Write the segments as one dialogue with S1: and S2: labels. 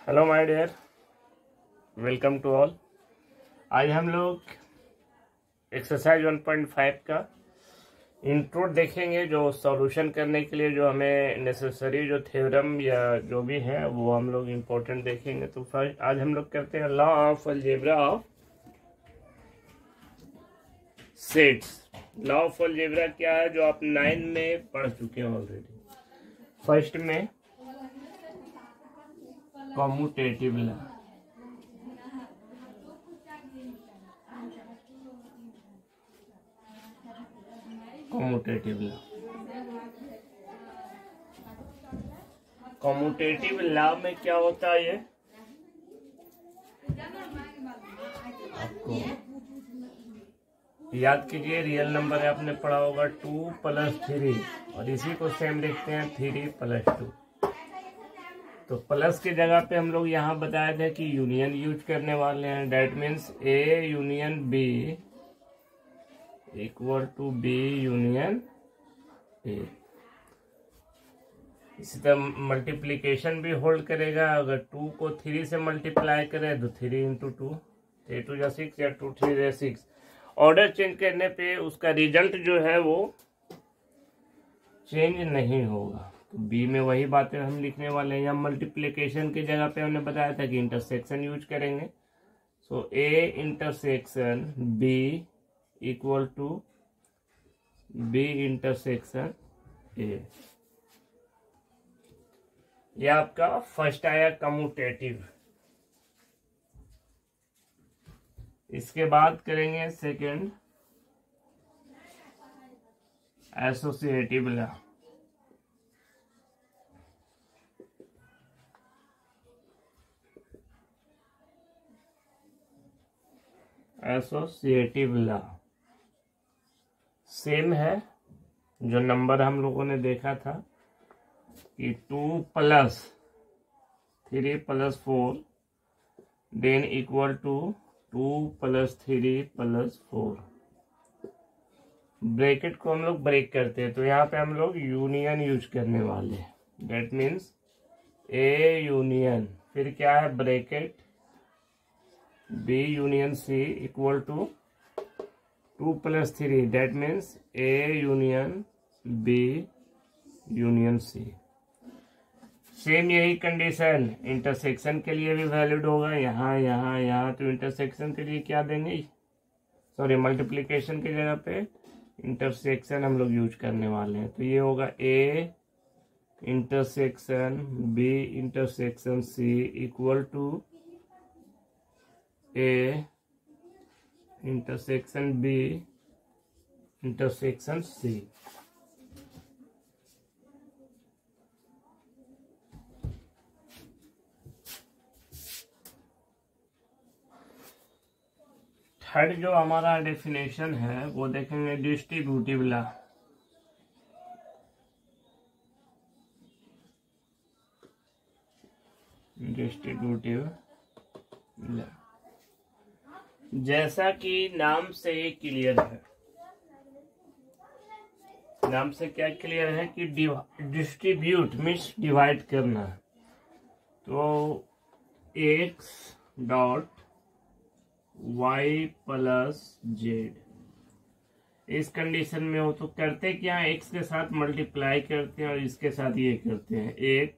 S1: Hello my dear, welcome to all. आज हम लोग एक्सरसाइज 1.5 का इंट्रो देखेंगे, जो सॉल्यूशन करने के लिए जो हमें नेसेसरी जो थ्योरम या जो भी है वो हम लोग इम्पोर्टेंट देखेंगे। तो फर्स्ट आज हम लोग करते हैं law of algebra of sets. Law of algebra क्या है, जो आप 9 में पढ़ चुके हैं ऑलरेडी। फर्स्ट में कॉम्यूटेटिव लॉ, कॉम्यूटेटिव लॉ में क्या होता है, ये आपको याद कीजिए। रियल नंबर है, आपने पढ़ा होगा 2 + 3, और इसी को सेम लिखते हैं 3 + 2। तो प्लस की जगह पे हम लोग यहाँ बताए थे कि यूनियन यूज करने वाले हैं। That means A union B equal to B union A. इसी तरह मल्टीप्लीकेशन भी होल्ड करेगा। अगर 2 को 3 से मल्टीप्लाई करें तो 3 × 2, 3 × 2 = 6 या 2 × 3 = 6। ऑर्डर चेंज करने पे उसका रिजल्ट जो है वो चेंज नहीं होगा। तो बी में वही बातें हम लिखने वाले हैं। या मल्टीप्लिकेशन की जगह पे हमने बताया था कि इंटरसेक्शन यूज करेंगे। So A intersection B equal to B intersection A. ये आपका फर्स्ट आया कम्यूटेटिव। इसके बाद करेंगे second associative law. Associative law same है जो नंबर हम लोगों ने देखा था कि 2 + 3 + 4 देन इक्वल टू 2 + 3 + 4। ब्रैकेट को हम लोग ब्रेक करते हैं, तो यहाँ पे हम लोग यूनियन यूज करने वाले हैं। डेट मीन्स ए यूनियन, फिर क्या है bracket B union C equal to 2 + 3। That means A union B union C. Same यही कंडीशन इंटरसेक्शन के लिए भी वैलिड होगा। यहाँ यहाँ यहाँ तो इंटरसेक्शन के लिए क्या देंगे, सॉरी मल्टीप्लिकेशन की जगह पे इंटरसेक्शन हम लोग यूज करने वाले हैं। तो ये होगा A intersection B intersection C equal to A intersection B intersection C. Third जो हमारा डेफिनेशन है वो देखेंगे डिस्ट्रीब्यूटिव लॉ। डिस्ट्रीब्यूटिव लॉ जैसा कि नाम से ये क्लियर है, नाम से क्या क्लियर है कि डिस्ट्रीब्यूट मीन्स डिवाइड करना। तो x डॉट y + z इस कंडीशन में हो तो करते क्या है, x के साथ मल्टीप्लाई करते हैं और इसके साथ ये करते हैं x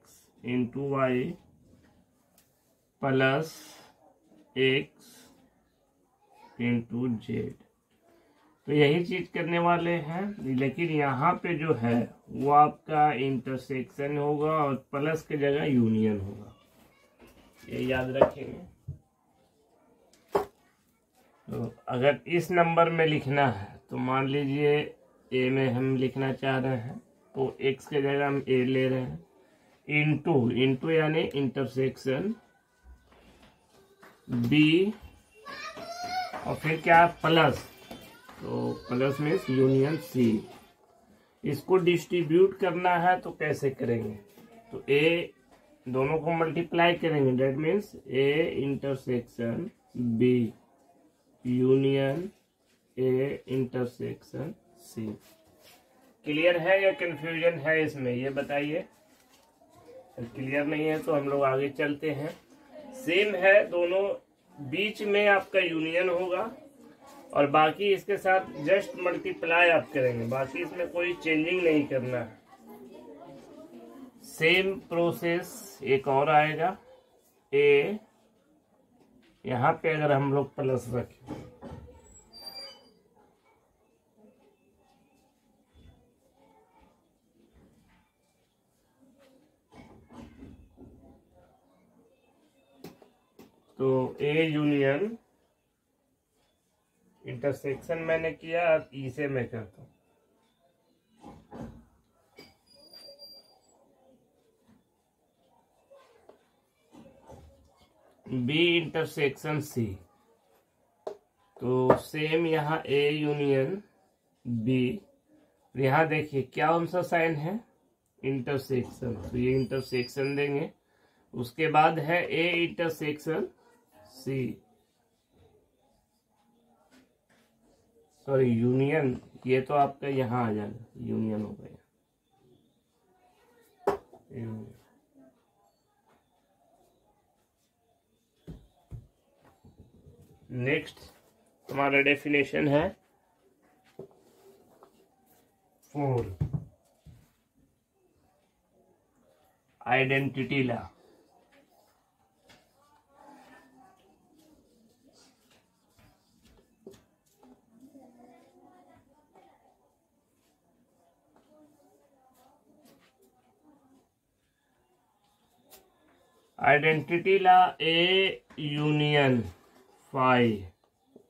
S1: × y + x × z। तो यही चीज करने वाले हैं, लेकिन यहाँ पे जो है वो आपका इंटरसेक्शन होगा और प्लस की जगह यूनियन होगा, ये याद रखेंगे। तो अगर इस नंबर में लिखना है तो मान लीजिए ए में हम लिखना चाह रहे हैं, तो x के जगह हम ए ले रहे हैं, इंटू यानी इंटरसेक्शन बी, और फिर क्या प्लस, तो प्लस मीन्स यूनियन सी। इसको डिस्ट्रीब्यूट करना है तो कैसे करेंगे, तो ए दोनों को मल्टीप्लाई करेंगे। That means A intersection B union A intersection C. Clear है या कंफ्यूजन है इसमें, ये बताइए। क्लियर नहीं है तो हम लोग आगे चलते हैं। सेम है दोनों, बीच में आपका यूनियन होगा और बाकी इसके साथ जस्ट मल्टीप्लाई आप करेंगे, बाकी इसमें कोई चेंजिंग नहीं करना है। सेम प्रोसेस एक और आएगा, ए यहाँ पे अगर हम लोग प्लस रखें तो ए यूनियन इंटरसेक्शन मैंने किया, अब ई से मैं करता हूँ। बी इंटरसेक्शन सी, तो सेम यहाँ ए यूनियन बी, यहाँ देखिए क्या कौन सा साइन है, इंटरसेक्शन, तो ये इंटरसेक्शन देंगे। उसके बाद है A intersection C, sorry union, ये तो आपका यहाँ आ जाएगा, यूनियन हो गया। नेक्स्ट हमारा डेफिनेशन है 4, identity law. Identity law A union phi,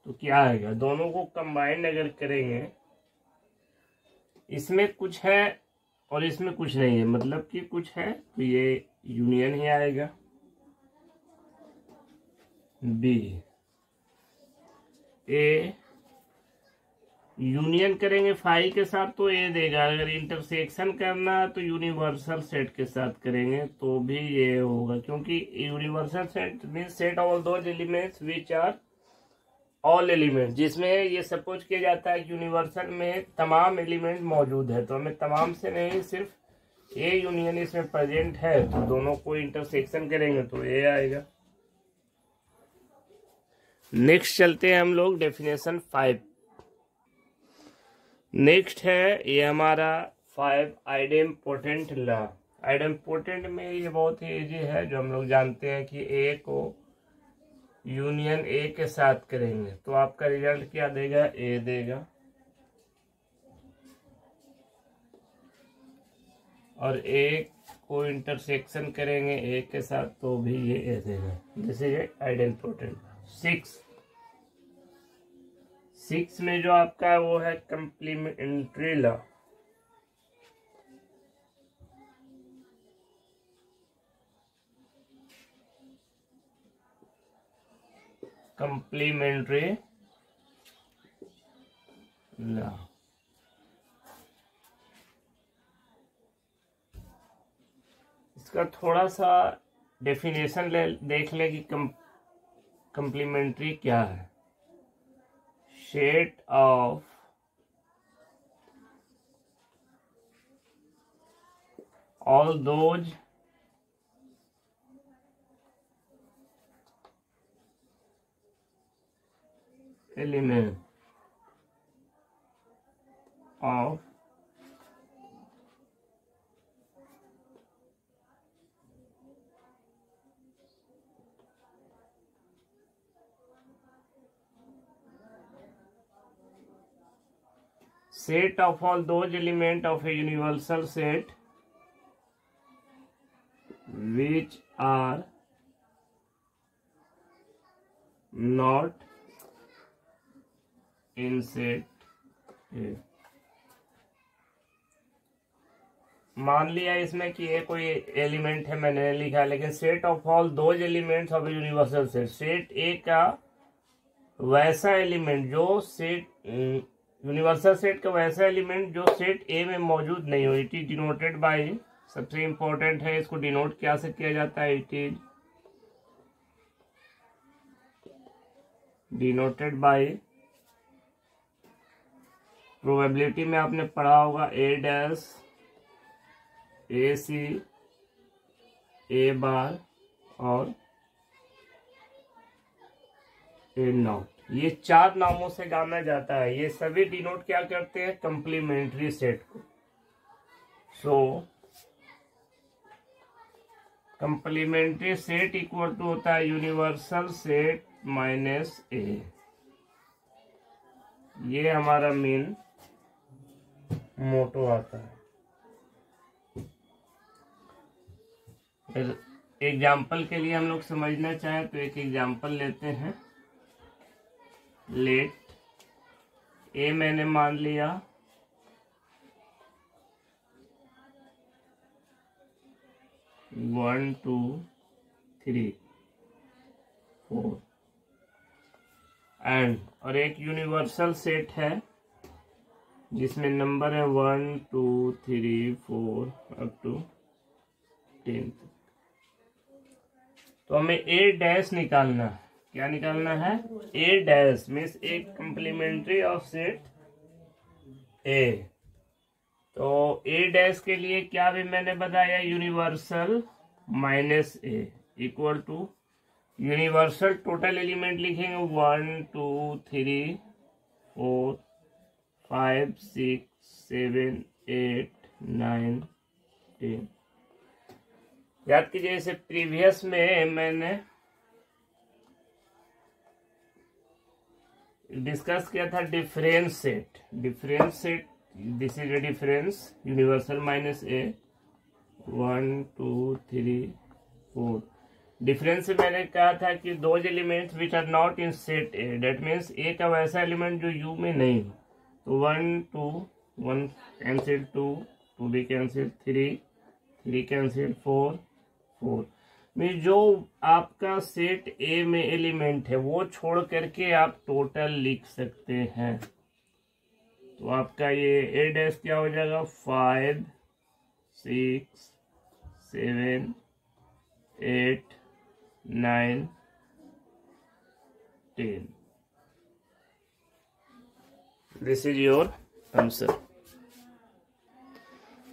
S1: तो क्या आएगा, दोनों को कंबाइंड अगर करेंगे, इसमें कुछ है और इसमें कुछ नहीं है, मतलब कि कुछ है तो ये यूनियन ही आएगा। बी ए यूनियन करेंगे फाई के साथ तो ए देगा, अगर इंटरसेक्शन करना है तो यूनिवर्सल सेट के साथ करेंगे तो भी ये होगा, क्योंकि universal set means set of those elements which are all element, जिसमें ये सपोज किया जाता है कि यूनिवर्सल में तमाम एलिमेंट मौजूद है, तो हमें तमाम से नहीं सिर्फ ए यूनियन इसमें प्रेजेंट है, तो दोनों को इंटरसेक्शन करेंगे तो ए आएगा। नेक्स्ट चलते हैं हम लोग डेफिनेशन 5। नेक्स्ट है ये हमारा 5 आइडेम्पोटेंट लॉ। आइडेम्पोटेंट में ये बहुत ही इजी है, जो हम लोग जानते हैं कि ए को यूनियन ए के साथ करेंगे तो आपका रिजल्ट क्या देगा, ए देगा, और ए को इंटरसेक्शन करेंगे ए के साथ तो भी ये ए देगा। This is idempotent. 6 में जो आपका वो है कंप्लीमेंट्री लॉ। कंप्लीमेंट्री लॉ इसका थोड़ा सा डेफिनेशन देख ले कि कंप्लीमेंट्री क्या है। Set of all those element of set of all those elements of a universal set which are not in set A। मान लिया इसमें कि ये कोई एलिमेंट है, मैंने लिखा, लेकिन set of all those elements of universal set, set ए का वैसा एलिमेंट जो सेट यूनिवर्सल सेट का वैसा एलिमेंट जो सेट ए में मौजूद नहीं हो। इट इज डिनोटेड बाय, सबसे इंपॉर्टेंट है, इसको डिनोट क्या से किया जाता है, it is denoted by, probability में आपने पढ़ा होगा ए डैश, ए सी, ए बार और ए नॉट। ये 4 नामों से जाना जाता है। ये सभी डिनोट क्या करते हैं? कंप्लीमेंट्री सेट को। सो कंप्लीमेंट्री सेट इक्वल टू होता है यूनिवर्सल सेट माइनस ए। ये हमारा मेन मोटो आता है। फिर एग्जाम्पल के लिए हम लोग समझना चाहें तो एक एग्जाम्पल लेते हैं। लेट ए मैंने मान लिया 1 2 3 4 एंड और एक यूनिवर्सल सेट है जिसमें नंबर है 1 2 3 4 अप टू 10। तो हमें ए डैश निकालना है। क्या निकालना है? ए डैश मीन्स एक कंप्लीमेंट्री ऑफ सेट ए। तो ए डैश के लिए क्या भी मैंने बताया? Universal minus A equal to universal total element लिखेंगे 1 2 3 4 5 6 7 8 9 10। याद कीजिए जैसे प्रीवियस में मैंने डिस्कस किया था difference set. Difference set this is A difference universal minus A 1 2 3 4। Difference से मैंने कहा था कि those elements which are not in set A, that means A का वैसा एलिमेंट जो यू में नहीं हो। तो 1 2 1 कैंसिल 2 2 भी कैंसिल 3 3 कैंसिल 4 4 में जो आपका सेट ए में एलिमेंट है वो छोड़ करके आप टोटल लिख सकते हैं। तो आपका ये ए डैश क्या हो जाएगा? 5 6 7 8 9 10। This is your answer.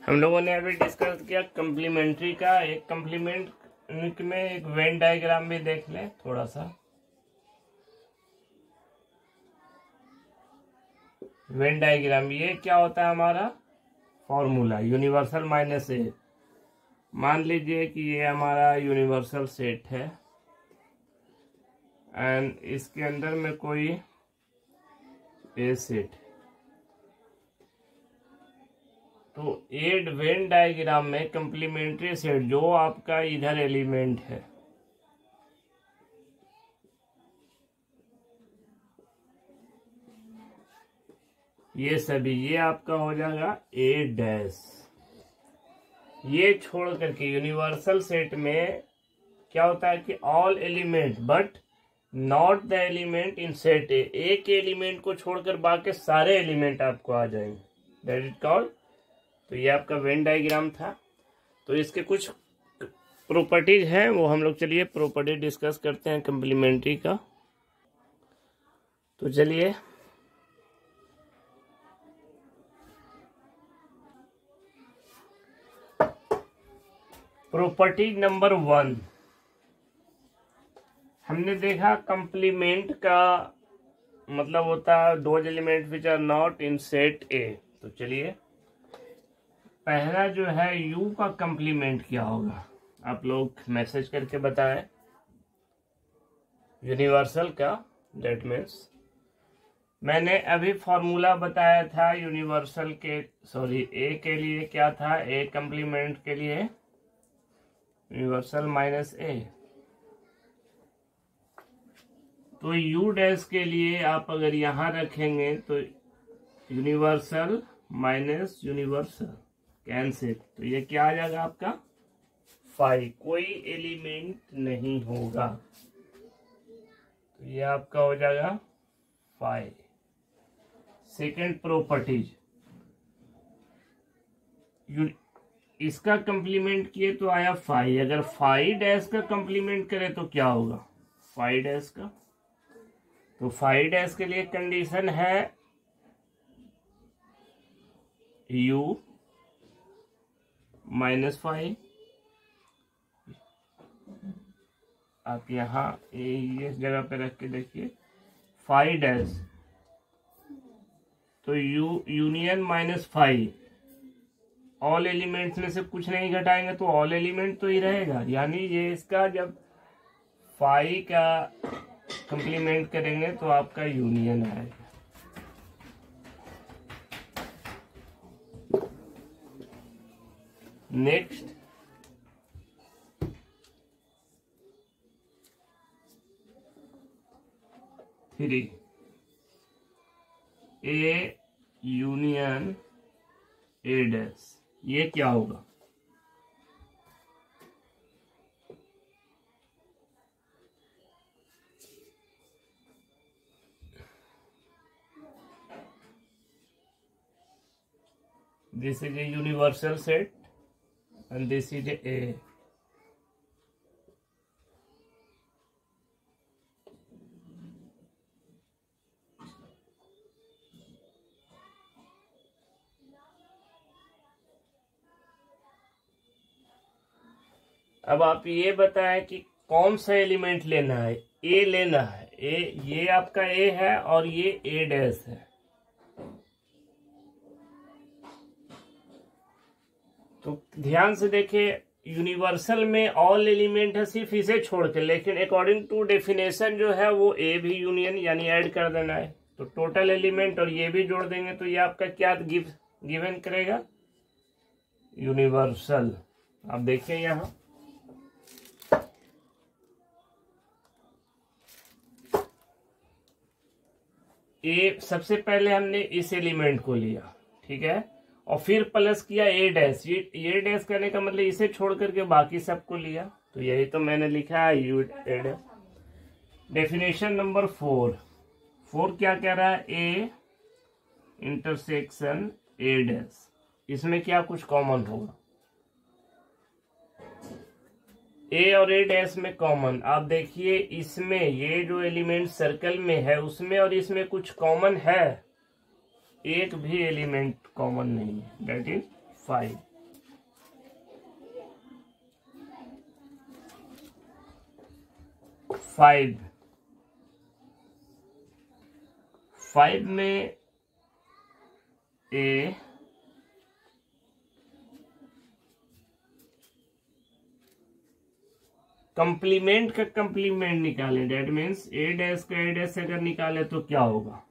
S1: हम लोगों ने अभी डिस्कस किया कंप्लीमेंट्री का। एक कंप्लीमेंट में एक वेन डायग्राम भी देख लें थोड़ा सा। वेन डायग्राम ये क्या होता है? हमारा फॉर्मूला यूनिवर्सल माइनस ए। मान लीजिए कि ये हमारा यूनिवर्सल सेट है एंड इसके अंदर में कोई ए सेट है। तो एड वेन डायग्राम में कंप्लीमेंट्री सेट जो आपका इधर एलिमेंट है ये सभी, ये आपका हो जाएगा ए डैश। ये छोड़ करके यूनिवर्सल सेट में क्या होता है कि all element but not the element in set ए। एक एलिमेंट को छोड़कर बाकी सारे एलिमेंट आपको आ जाएंगे, दैट इज कॉल्ड। तो ये आपका वेन डायग्राम था। तो इसके कुछ प्रॉपर्टीज हैं वो हम लोग चलिए प्रॉपर्टी डिस्कस करते हैं कंप्लीमेंट्री का। तो चलिए प्रॉपर्टी नंबर 1 हमने देखा कंप्लीमेंट का मतलब होता है दो element which are not in set A. तो चलिए पहला जो है यू का कंप्लीमेंट क्या होगा आप लोग मैसेज करके बताएं। यूनिवर्सल का दैट मीन्स मैंने अभी फॉर्मूला बताया था यूनिवर्सल के ए के लिए क्या था? ए कंप्लीमेंट के लिए यूनिवर्सल माइनस ए। तो यू डैश के लिए आप अगर यहां रखेंगे तो यूनिवर्सल माइनस यूनिवर्सल कैंसिल। तो ये क्या आ जाएगा आपका 5, कोई एलिमेंट नहीं होगा। तो ये आपका हो जाएगा 5। सेकेंड प्रॉपर्टीज इसका कंप्लीमेंट किए तो आया 5। अगर 5 डैश का कंप्लीमेंट करे तो क्या होगा? 5 डैश का। तो 5 डैश के लिए कंडीशन है u -5। आप यहाँ ये इस जगह पे रख के देखिए फाइव डैश, तो union minus five, all elements में से कुछ नहीं घटाएंगे तो ऑल एलिमेंट तो ही रहेगा, यानी ये इसका जब फाइव का कंप्लीमेंट करेंगे तो आपका यूनियन आएगा। Next, three, A union A dash, ये क्या होगा? This is a universal set and this is a अब आप ये बताएं कि कौन सा एलिमेंट लेना है। ए लेना है, ए, ये आपका ए है और ये ए डैश है। तो ध्यान से देखिए, यूनिवर्सल में ऑल एलिमेंट है सिर्फ इसे छोड़ के, लेकिन अकॉर्डिंग टू डेफिनेशन जो है वो ए भी यूनियन यानी ऐड कर देना है। तो टोटल एलिमेंट और ये भी जोड़ देंगे तो ये आपका क्या गिवन करेगा? यूनिवर्सल। आप देखिए यहां ए, सबसे पहले हमने इस एलिमेंट को लिया, ठीक है, और फिर प्लस किया ए डैश। ये डैश करने का मतलब इसे छोड़ करके बाकी सबको लिया, तो यही तो मैंने लिखा है U A dash. Definition number 4 क्या कह रहा है? ए इंटरसेक्शन ए डैश, इसमें क्या कुछ कॉमन होगा? ए और ए डैश में कॉमन, आप देखिए इसमें ये जो एलिमेंट सर्कल में है उसमें और इसमें कुछ कॉमन है? एक भी एलिमेंट कॉमन नहीं है, दैट इज 5। फाइव में ए कंप्लीमेंट का कंप्लीमेंट निकालें, डेट मीन्स ए डैश का ए डैश अगर निकाले तो क्या होगा?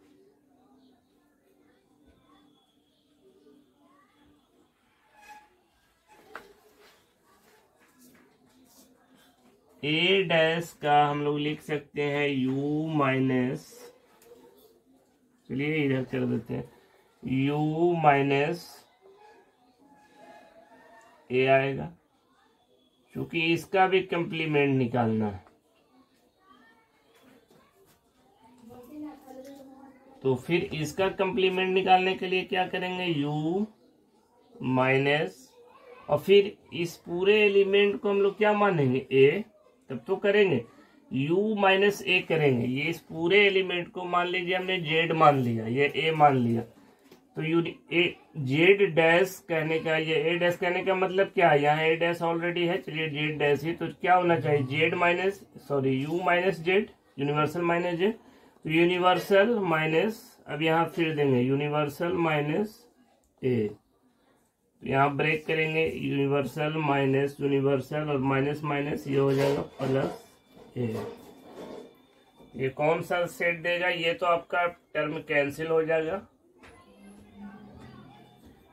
S1: ए डैश का हम लोग लिख सकते हैं यू माइनस, चलिए इधर कर देते हैं, यू माइनस ए आएगा, क्योंकि इसका भी कंप्लीमेंट निकालना है। तो फिर इसका कंप्लीमेंट निकालने के लिए क्या करेंगे? u माइनस, और फिर इस पूरे एलिमेंट को हम लोग क्या मानेंगे? a, तब तो करेंगे u माइनस ए करेंगे। ये इस पूरे एलिमेंट को मान लीजिए हमने z मान लिया, ये a मान लिया, तो जेड डैश कहने का, ये ए डैश कहने का मतलब क्या है? यहाँ ए डैश ऑलरेडी है, चलिए जेड डैश ही, तो क्या होना चाहिए? Z minus, sorry you minus Z, universal minus Z, तो यूनिवर्सल माइनस, अब यहाँ फिर देंगे यूनिवर्सल माइनस ए, तो यहाँ ब्रेक करेंगे, यूनिवर्सल माइनस यूनिवर्सल और माइनस माइनस, ये हो जाएगा प्लस ए। ये कौन सा सेट देगा? ये तो आपका टर्म कैंसिल हो जाएगा,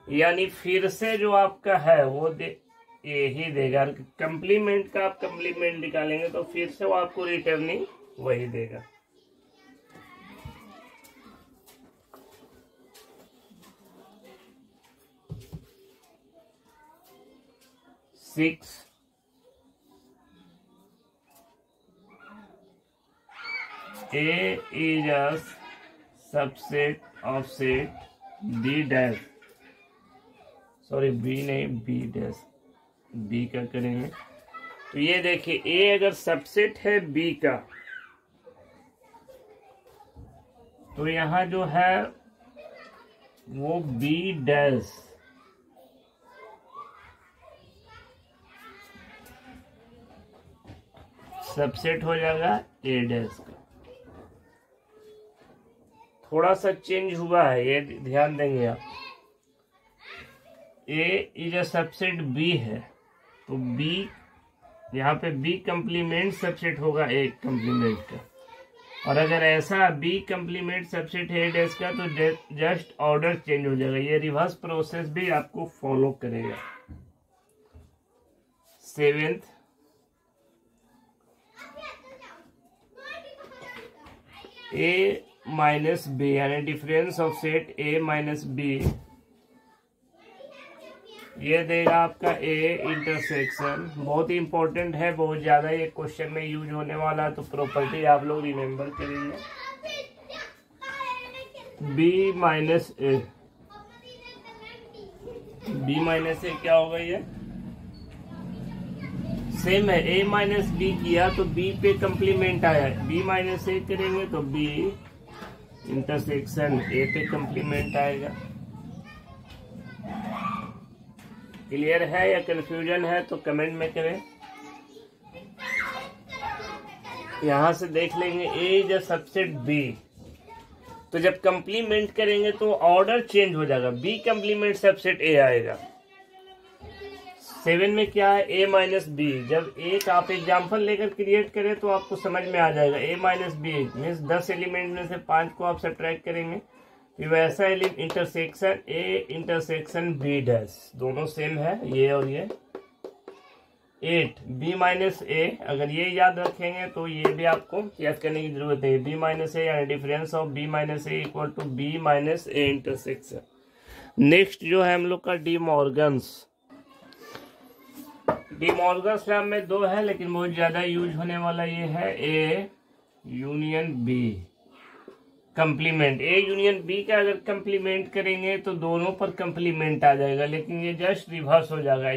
S1: यानी फिर से जो आपका है वो ये ही देगा। कंप्लीमेंट का आप कंप्लीमेंट निकालेंगे तो फिर से वो आपको रिटर्निंग वही देगा। Six, A is a subset of set B dash, sorry B नहीं, बी डैश, बी का करेंगे। तो ये देखिए, ए अगर सबसेट है बी का, तो यहां जो है वो बी डैश सबसेट हो जाएगा ए डैश का। थोड़ा सा चेंज हुआ है, ये ध्यान देंगे आप। ए इज अ सबसेट बी है, तो बी यहाँ पे बी कंप्लीमेंट सबसेट होगा ए कंप्लीमेंट का। और अगर ऐसा बी कंप्लीमेंट सबसेट है डैश का तो जस्ट ऑर्डर चेंज हो जाएगा। ये रिवर्स प्रोसेस भी आपको फॉलो करेगा। सेवेंथ, ए माइनस बी यानी difference of set A minus B, ये देगा आपका ए इंटरसेक्शन। बहुत ही इंपॉर्टेंट है, बहुत ज्यादा ये क्वेश्चन में यूज होने वाला है, तो प्रॉपर्टी आप लोग रिमेम्बर करेंगे। बी माइनस ए, बी माइनस ए क्या होगा, ये सेम है। ए माइनस बी किया तो बी पे कंप्लीमेंट आया, बी माइनस ए करेंगे तो बी इंटरसेक्शन ए पे कंप्लीमेंट आएगा। क्लियर है या कंफ्यूजन है तो कमेंट में करें। यहां से देख लेंगे ए इज अ सबसेट बी, तो जब कंप्लीमेंट करेंगे तो ऑर्डर चेंज हो जाएगा, बी कंप्लीमेंट सबसेट ए आएगा। 7 में क्या है, ए माइनस बी। जब एक आप एग्जाम्पल लेकर क्रिएट करें तो आपको समझ में आ जाएगा। A minus B means 10 element में से 5 को आप सब्ट्रैक्ट करेंगे, वैसा intersection A intersection B dash, दोनों सेम है ये और ये। 8 बी माइनस ए, अगर ये याद रखेंगे तो ये भी आपको याद करने की जरूरत नहीं। बी माइनस ए यानी difference of B minus A equal to B minus A intersection. Next जो है हम लोग का डी मॉर्गन्स। डी मॉर्गन्स नाम में 2 है, लेकिन बहुत ज्यादा यूज होने वाला ये है A union B complement. A union B का अगर कंप्लीमेंट करेंगे तो दोनों पर कंप्लीमेंट आ जाएगा, लेकिन ये जस्ट रिवर्स हो जाएगा।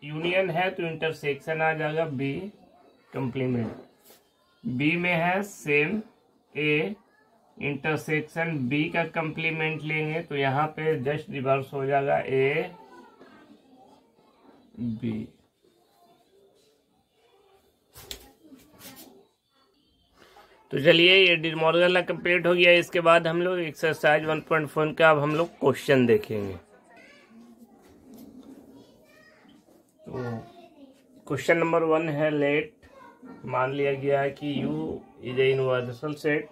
S1: यूनियन है तो इंटरसेक्शन आ जाएगा बी कंप्लीमेंट। बी में है सेम ए इंटरसेक्शन बी का कंप्लीमेंट लेंगे तो यहाँ पे जस्ट रिवर्स हो जाएगा ए बी। तो चलिए ये डी मॉर्गन कंप्लीट हो गया। इसके बाद हम लोग एक्सरसाइज 1.1 का अब हम लोग क्वेश्चन देखेंगे। तो क्वेश्चन नंबर 1 है, लेट मान लिया गया है कि U is a universal set.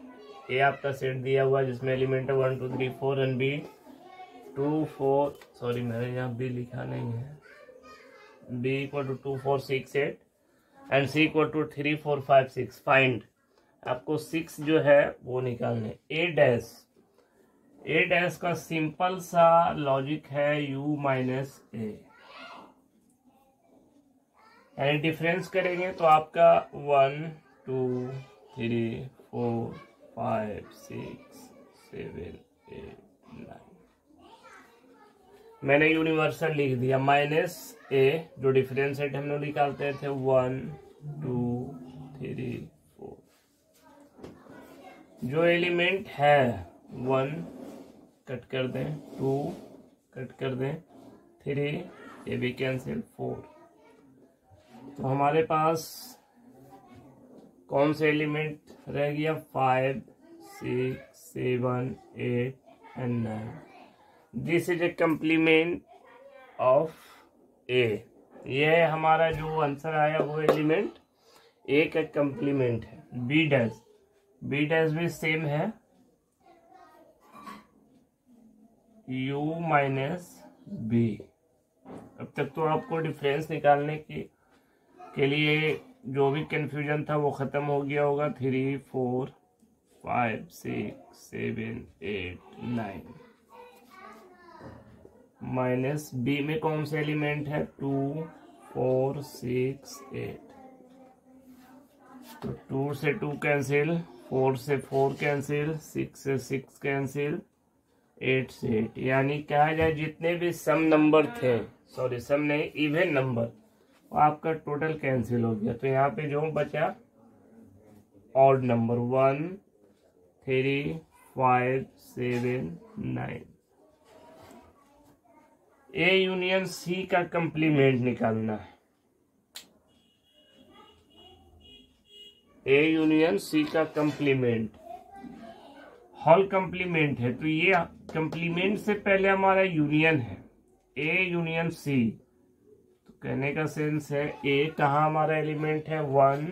S1: A आपका सेट दिया हुआ जिसमें एलिमेंट है 1 2 3 4 एंड बी 2 4, सॉरी मैंने यहाँ बी लिखा नहीं है, B equal to 2 4 6 8 and C equal to 3 4 5 6। Find, आपको 6 जो है वो निकालने। ए डैश का सिंपल सा लॉजिक है U माइनस ए, यानी डिफरेंस करेंगे तो आपका 1 2 3 4 5 6 7 8 9, मैंने यूनिवर्सल लिख दिया। माइनस ए जो डिफरेंस रेट हम लोग निकालते थे 1 2 3 4, जो एलिमेंट है 1 कट कर दें, 2 कट कर दें, 3 ये भी कैंसिल, 4। तो हमारे पास कौन से एलिमेंट रह गया, 5 6 7 8 and 9। This is a complement of A. ये है हमारा जो आंसर आया वो एलिमेंट ए का कंप्लीमेंट है। बी डैश भी सेम है, U माइनस बी। अब तक तो आपको डिफरेंस निकालने के लिए जो भी कंफ्यूजन था वो खत्म हो गया होगा। 3 4 5 6 7 8 9 माइनस बी में कौन सा एलिमेंट है 2 4 6 8, तो 2 से 2 कैंसिल, 4 से 4 कैंसिल, 6 से 6 कैंसिल, 8 से 8। यानी कहा जाए जितने भी सम नंबर थे, सॉरी सम नहीं इवन नंबर, वो आपका टोटल कैंसिल हो गया। तो यहाँ पे जो बचा odd number 1 3 5 7 9। A union C का कंप्लीमेंट निकालना है। ए यूनियन सी का कंप्लीमेंट हॉल कंप्लीमेंट है, तो ये कंप्लीमेंट से पहले हमारा यूनियन है, ए यूनियन सी। तो कहने का सेंस है ए कहाँ हमारा एलिमेंट है, 1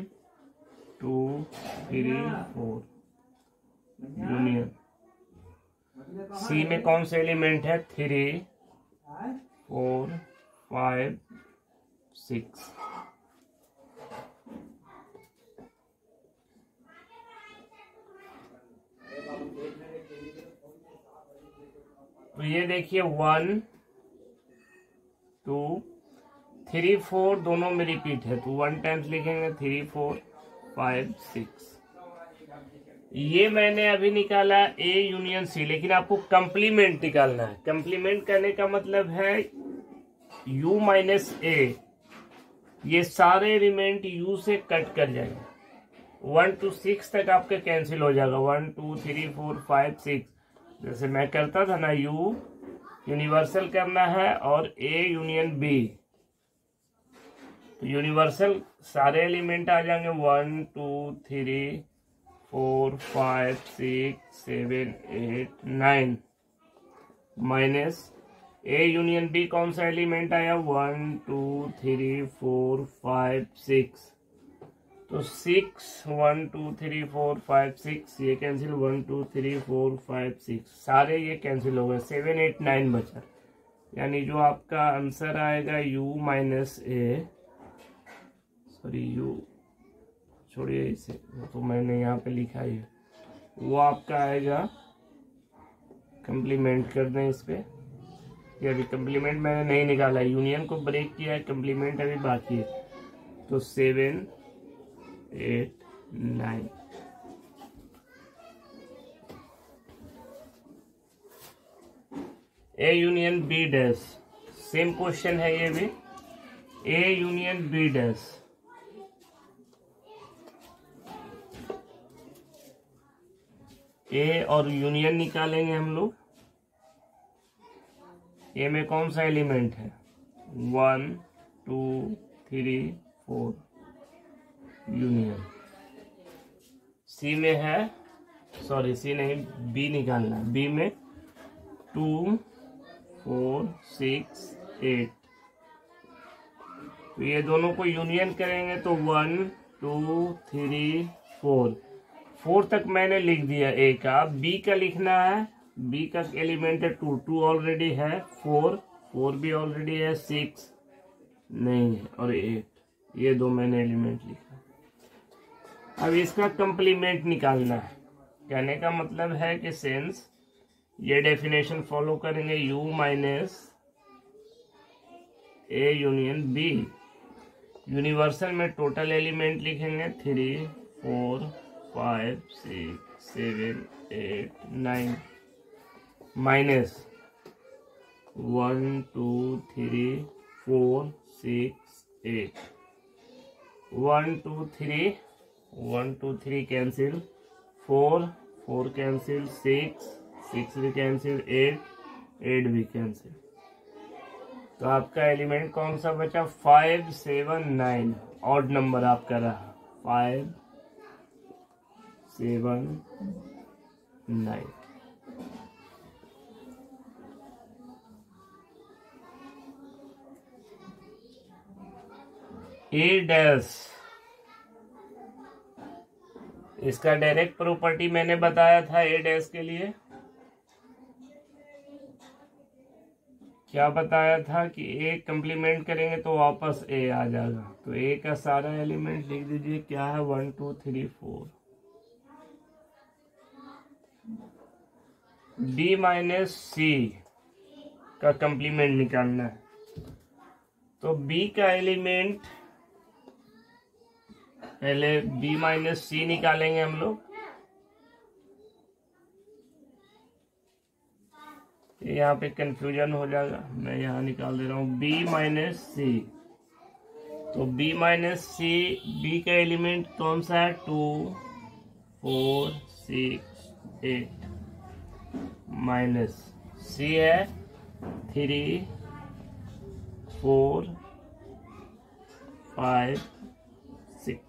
S1: 2 3 4 यूनियन। सी में कौन सा एलिमेंट है, 3 4 5 6। तो ये देखिए 1 2 3 4 दोनों में रिपीट है, तो 1 टाइम्स लिखेंगे, 3 4 5 6। ये मैंने अभी निकाला ए यूनियन सी, लेकिन आपको कंप्लीमेंट निकालना है। कंप्लीमेंट करने का मतलब है यू माइनस ए, ये सारे एलिमेंट यू से कट कर जाएंगे। 1 to 6 तक आपका कैंसिल हो जाएगा, 1 2 3 4 5 6। जैसे मैं करता था ना, यू यूनिवर्सल करना है और ए यूनियन बी, तो यूनिवर्सल सारे एलिमेंट आ जाएंगे, 1 2 3 4 5 6 7 8 9 माइनस ए यूनियन बी कौन सा एलिमेंट आया, 1 2 3 4 5 6। तो 6 1 2 3 4 5 6 ये कैंसिल, 1 2 3 4 5 6 सारे ये कैंसिल हो गए, 7 8 9 बचा। यानी जो आपका आंसर आएगा u minus A, sorry you छोड़िए इसे, तो मैंने यहाँ पे लिखा ही है, वो आपका आएगा, कंप्लीमेंट कर दें इस पे। ये अभी कंप्लीमेंट मैंने नहीं निकाला, यूनियन को ब्रेक किया है, कंप्लीमेंट अभी बाकी है। तो 7 8 9। A union B dash, same question है ये भी, A union B dash. A और यूनियन निकालेंगे हम लोग। ए में कौन सा एलिमेंट है, 1 2 3 4 यूनियन। सी में है, सॉरी सी नहीं, बी निकालना है। बी में 2 4 6 8, तो ये दोनों को यूनियन करेंगे तो 1 2 3 4। 4 तक मैंने लिख दिया ए का। बी का लिखना है, बी का एलिमेंट है 2 2 ऑलरेडी है, 4 भी ऑलरेडी है, 6 नहीं है और 8, ये दो मैंने एलिमेंट लिखा। अब इसका कंप्लीमेंट निकालना है। कहने का मतलब है कि सेंस ये डेफिनेशन फॉलो करेंगे, u minus A union B. Universal में टोटल एलिमेंट लिखेंगे 3 4 5 6 7 8 9 माइनस 1 2 3 4 6 8। 1 2 3 1 2 3 कैंसिल, 4 कैंसिल, 6 भी कैंसिल, 8 भी कैंसिल। तो आपका एलिमेंट कौन सा बचा, 5 7 9। ऑड नंबर आपका रहा, 5 7 9। ए डैश, इसका डायरेक्ट प्रॉपर्टी मैंने बताया था ए डैश के लिए। क्या बताया था कि ए कंप्लीमेंट करेंगे तो वापस ए आ जाएगा। तो ए का सारा एलिमेंट लिख दीजिए, क्या है, 1 2 3 4। बी माइनस सी का कंप्लीमेंट निकालना है। तो बी का एलिमेंट पहले बी माइनस सी निकालेंगे हम लोग। यहाँ पे कंफ्यूजन हो जाएगा, मैं यहाँ निकाल दे रहा हूँ बी माइनस सी। तो बी माइनस सी, बी का एलिमेंट कौन सा है, 2 4 6 8 माइनस सी है 3 4 5 6।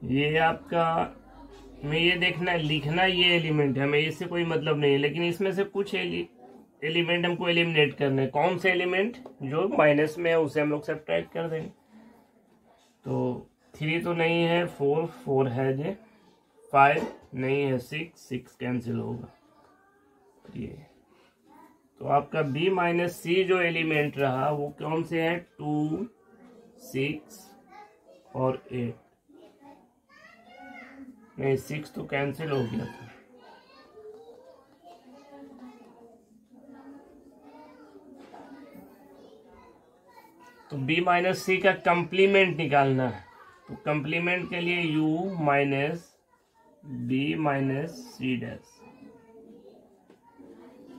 S1: ये आपका हमें ये देखना लिखना ये एलिमेंट है, हमें इससे कोई मतलब नहीं है, लेकिन इसमें से कुछ एलिमेंट हमको एलिमिनेट करने हैं। कौन से एलिमेंट जो माइनस में है उसे हम लोग सब्ट्रैक्ट कर देंगे। तो 3 तो नहीं है, 4 है जे, 5 नहीं है, 6 कैंसिल होगा ये। तो आपका B माइनस C जो एलिमेंट रहा वो कौन से है, 2, 6 और 8। नहीं 6 तो कैंसिल हो गया था। तो B माइनस C का कंप्लीमेंट निकालना है। तो कंप्लीमेंट के लिए U minus B minus C dash.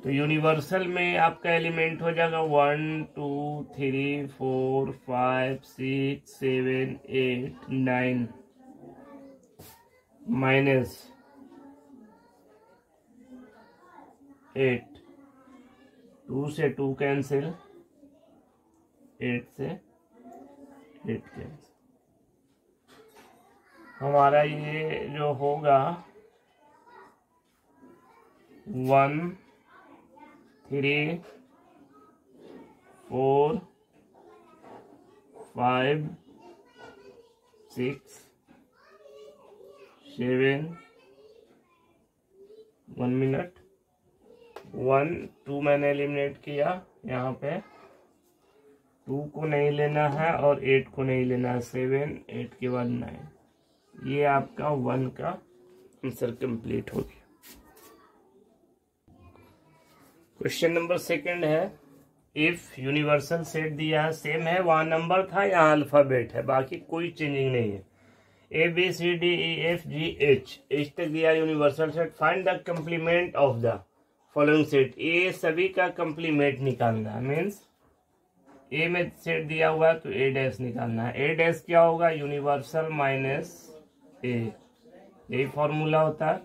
S1: तो यूनिवर्सल में आपका एलिमेंट हो जाएगा 1, 2, 3, 4, 5, 6, 7, 8, 9 माइनस 8। 2 से 2 कैंसिल, 8 से 8 कैंसिल। हमारा ये जो होगा 1, 3, 4, 5, 6, 7, 1 मिनट, 1, 2 मैंने एलिमिनेट किया। यहाँ पे 2 को नहीं लेना है और 8 को नहीं लेना है, 7, 8 के बाद 9। ये आपका 1 का आंसर कंप्लीट हो गया। क्वेश्चन नंबर 2 है, इफ यूनिवर्सल सेट दिया है, सेम है, वहां नंबर था, यहाँ अल्फाबेट है, बाकी कोई चेंजिंग नहीं है। ABCDEFGH तक दिया universal set. Find the complement of the following set. ये सभी का कंप्लीमेंट निकालना है, मीन्स ए में सेट दिया हुआ है तो A डैश निकालना है। A डैश क्या होगा, यूनिवर्सल माइनस A, यही फॉर्मूला होता है।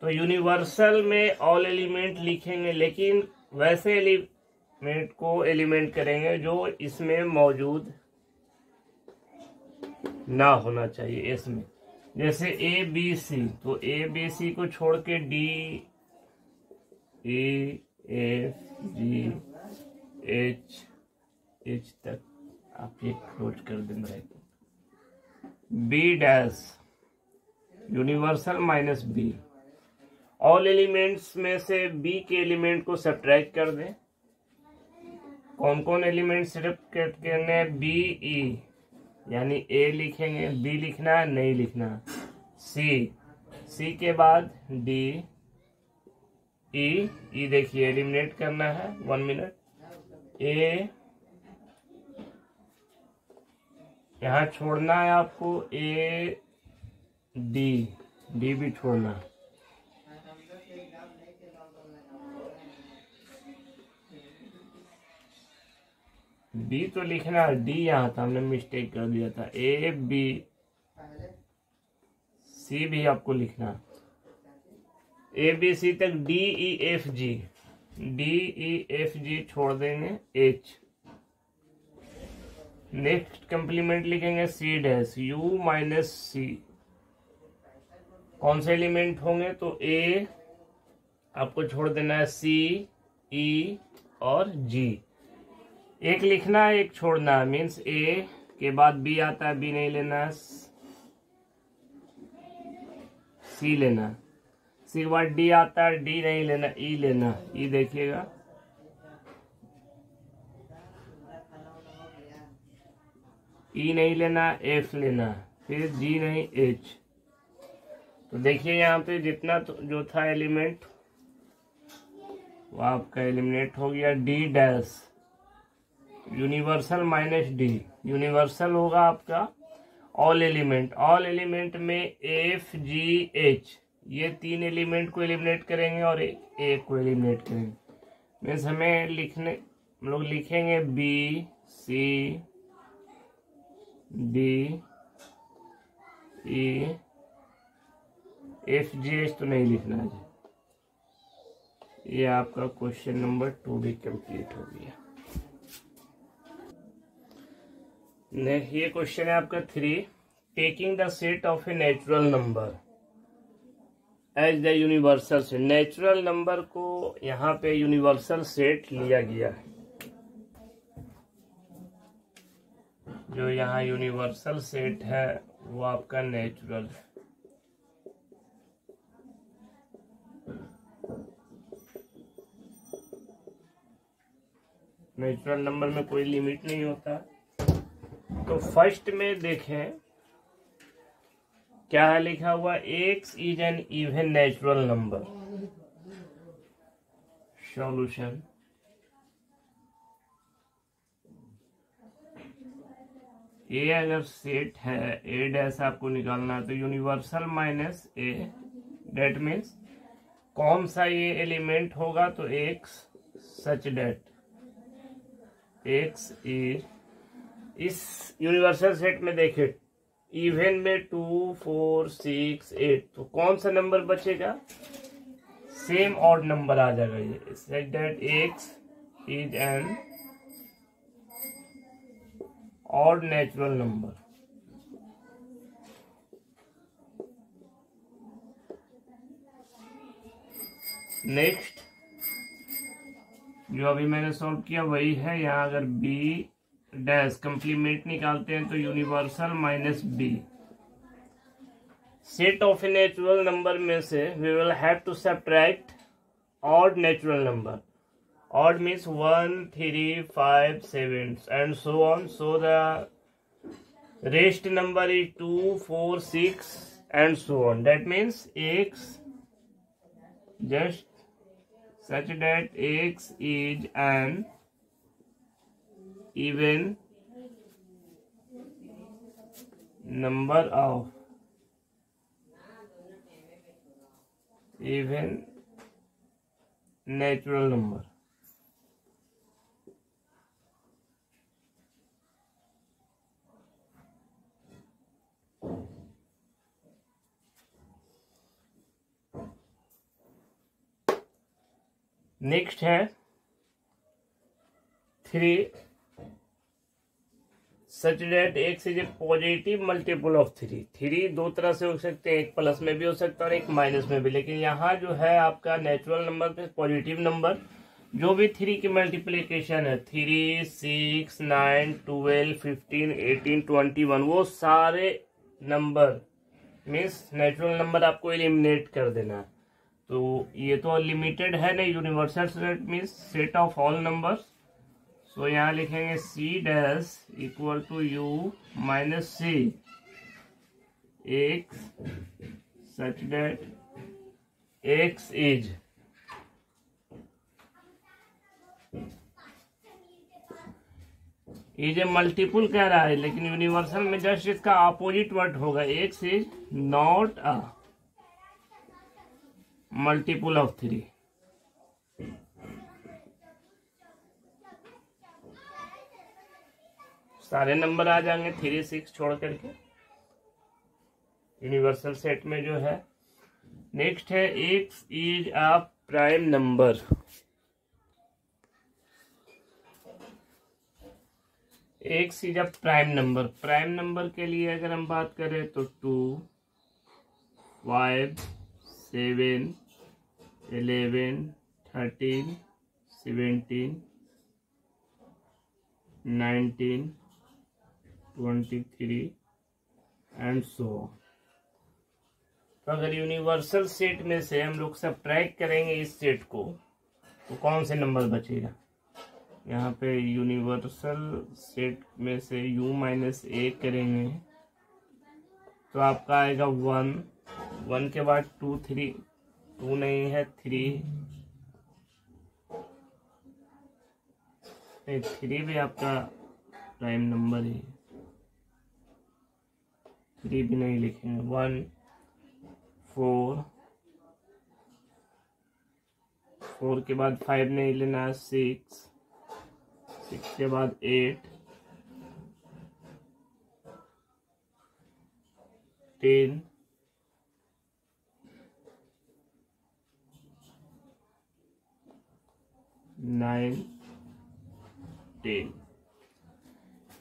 S1: तो यूनिवर्सल में ऑल एलिमेंट लिखेंगे, लेकिन वैसे एलिमेंट को एलिमेंट करेंगे जो इसमें मौजूद ना होना चाहिए इसमें। जैसे ABC, तो ABC को छोड़ के D, E, F, G, H तक आप ये क्लोज कर देंगे। B dash universal minus B। All elements में से B के एलिमेंट को सब्ट्रैक्ट कर दें। कौन कौन एलिमेंट सब्ट्रैक्ट करने हैं, B, E, यानी A लिखेंगे, B लिखना है नहीं लिखना, C के बाद D, E देखिए एलिमिनेट करना है, 1 मिनट। A यहाँ छोड़ना है आपको, A, D भी छोड़ना है। B तो लिखना है, D यहाँ था, हमने मिस्टेक कर दिया था। A, B, C भी आपको लिखना है। A, B, C तक D, E, F, G छोड़ देंगे, H। नेक्स्ट कंप्लीमेंट लिखेंगे C dash, U minus C। कौन से एलिमेंट होंगे, तो A आपको छोड़ देना है, C, E और G। एक लिखना है एक छोड़ना है, मीन्स A के बाद B आता है, B नहीं लेना है, C लेना। C के बाद D आता है, D नहीं लेना, E लेना। E देखिएगा, E नहीं लेना, F लेना, फिर G नहीं, H। तो देखिए यहाँ पे जितना जो था एलिमेंट वो आपका एलिमिनेट हो गया। D dash universal minus D। Universal होगा आपका ऑल एलिमेंट में F, G, H, ये 3 एलिमेंट को एलिमिनेट करेंगे और एक को एलिमिनेट करेंगे। मीन्स हमें हम लोग लिखेंगे B, C, D, E, F, G, H तो नहीं लिखना है। ये आपका क्वेश्चन नंबर 2 भी कंप्लीट हो गया। ये क्वेश्चन है आपका 3, taking the set of a natural number. As the universal set. Natural number को यहाँ पे यूनिवर्सल सेट लिया गया है। जो यहाँ यूनिवर्सल सेट है वो आपका नेचुरल है। नेचुरल नंबर में कोई लिमिट नहीं होता। तो फर्स्ट में देखें क्या है लिखा हुआ, X is an even natural number. Solution, A अगर सेट है, ए डैश आपको निकालना है, तो universal minus A, that means कौन सा ये एलिमेंट होगा, तो X such that x is, इस यूनिवर्सल सेट में देखिए इवन में 2 4 6 8, तो कौन सा नंबर बचेगा, सेम ऑड नंबर आ जाएगा। ये such that x is an odd natural number. Next जो अभी मैंने सॉल्व किया वही है। यहाँ अगर बी डैश कंप्लीमेंट निकालते हैं तो universal minus B. Set of a natural number में से we will have to subtract odd natural number. Odd means 1 3 5 7 and so on, so the rest number is 2 4 6 and so on. That means x just such that x is an even number of even natural number। Next है 3 such that x is a positive multiple of 3। 3 दो तरह से हो सकते हैं, एक plus में भी हो सकता है और एक माइनस में भी, लेकिन यहाँ जो है आपका नेचुरल नंबर पे पॉजिटिव नंबर जो भी 3 की मल्टीप्लीकेशन है, 3 6 9 12 15 18 21, वो सारे नंबर मीन्स नेचुरल नंबर आपको एलिमिनेट कर देना है। तो ये तो लिमिटेड है नहीं, universal set means set of all numbers. So यहाँ लिखेंगे C dash equal to U minus C X such that x is a multiple कह रहा है, लेकिन यूनिवर्सल में जस्ट इसका अपोजिट वर्ड होगा, X is not a multiple of 3। सारे नंबर आ जाएंगे 3 6 छोड़ करके यूनिवर्सल सेट में जो है। नेक्स्ट है x is a prime number. X is a prime number. Prime number के लिए अगर हम बात करें तो 2 5 7 11 13 17 19 23 एंड सो ऑन। तो अगर यूनिवर्सल सेट में से हम लोग सब्ट्रैक्ट करेंगे इस सेट को तो कौन से नंबर बचेगा, यहाँ पे यूनिवर्सल सेट में से u माइनस ए करेंगे तो आपका आएगा 1, 1 के बाद 2 3, 2 नहीं है 3 भी आपका प्राइम नंबर है, 3 भी नहीं लिखेंगे। 1 4, 4 के बाद 5 नहीं लेना है, 6 के बाद 8 10 9 10।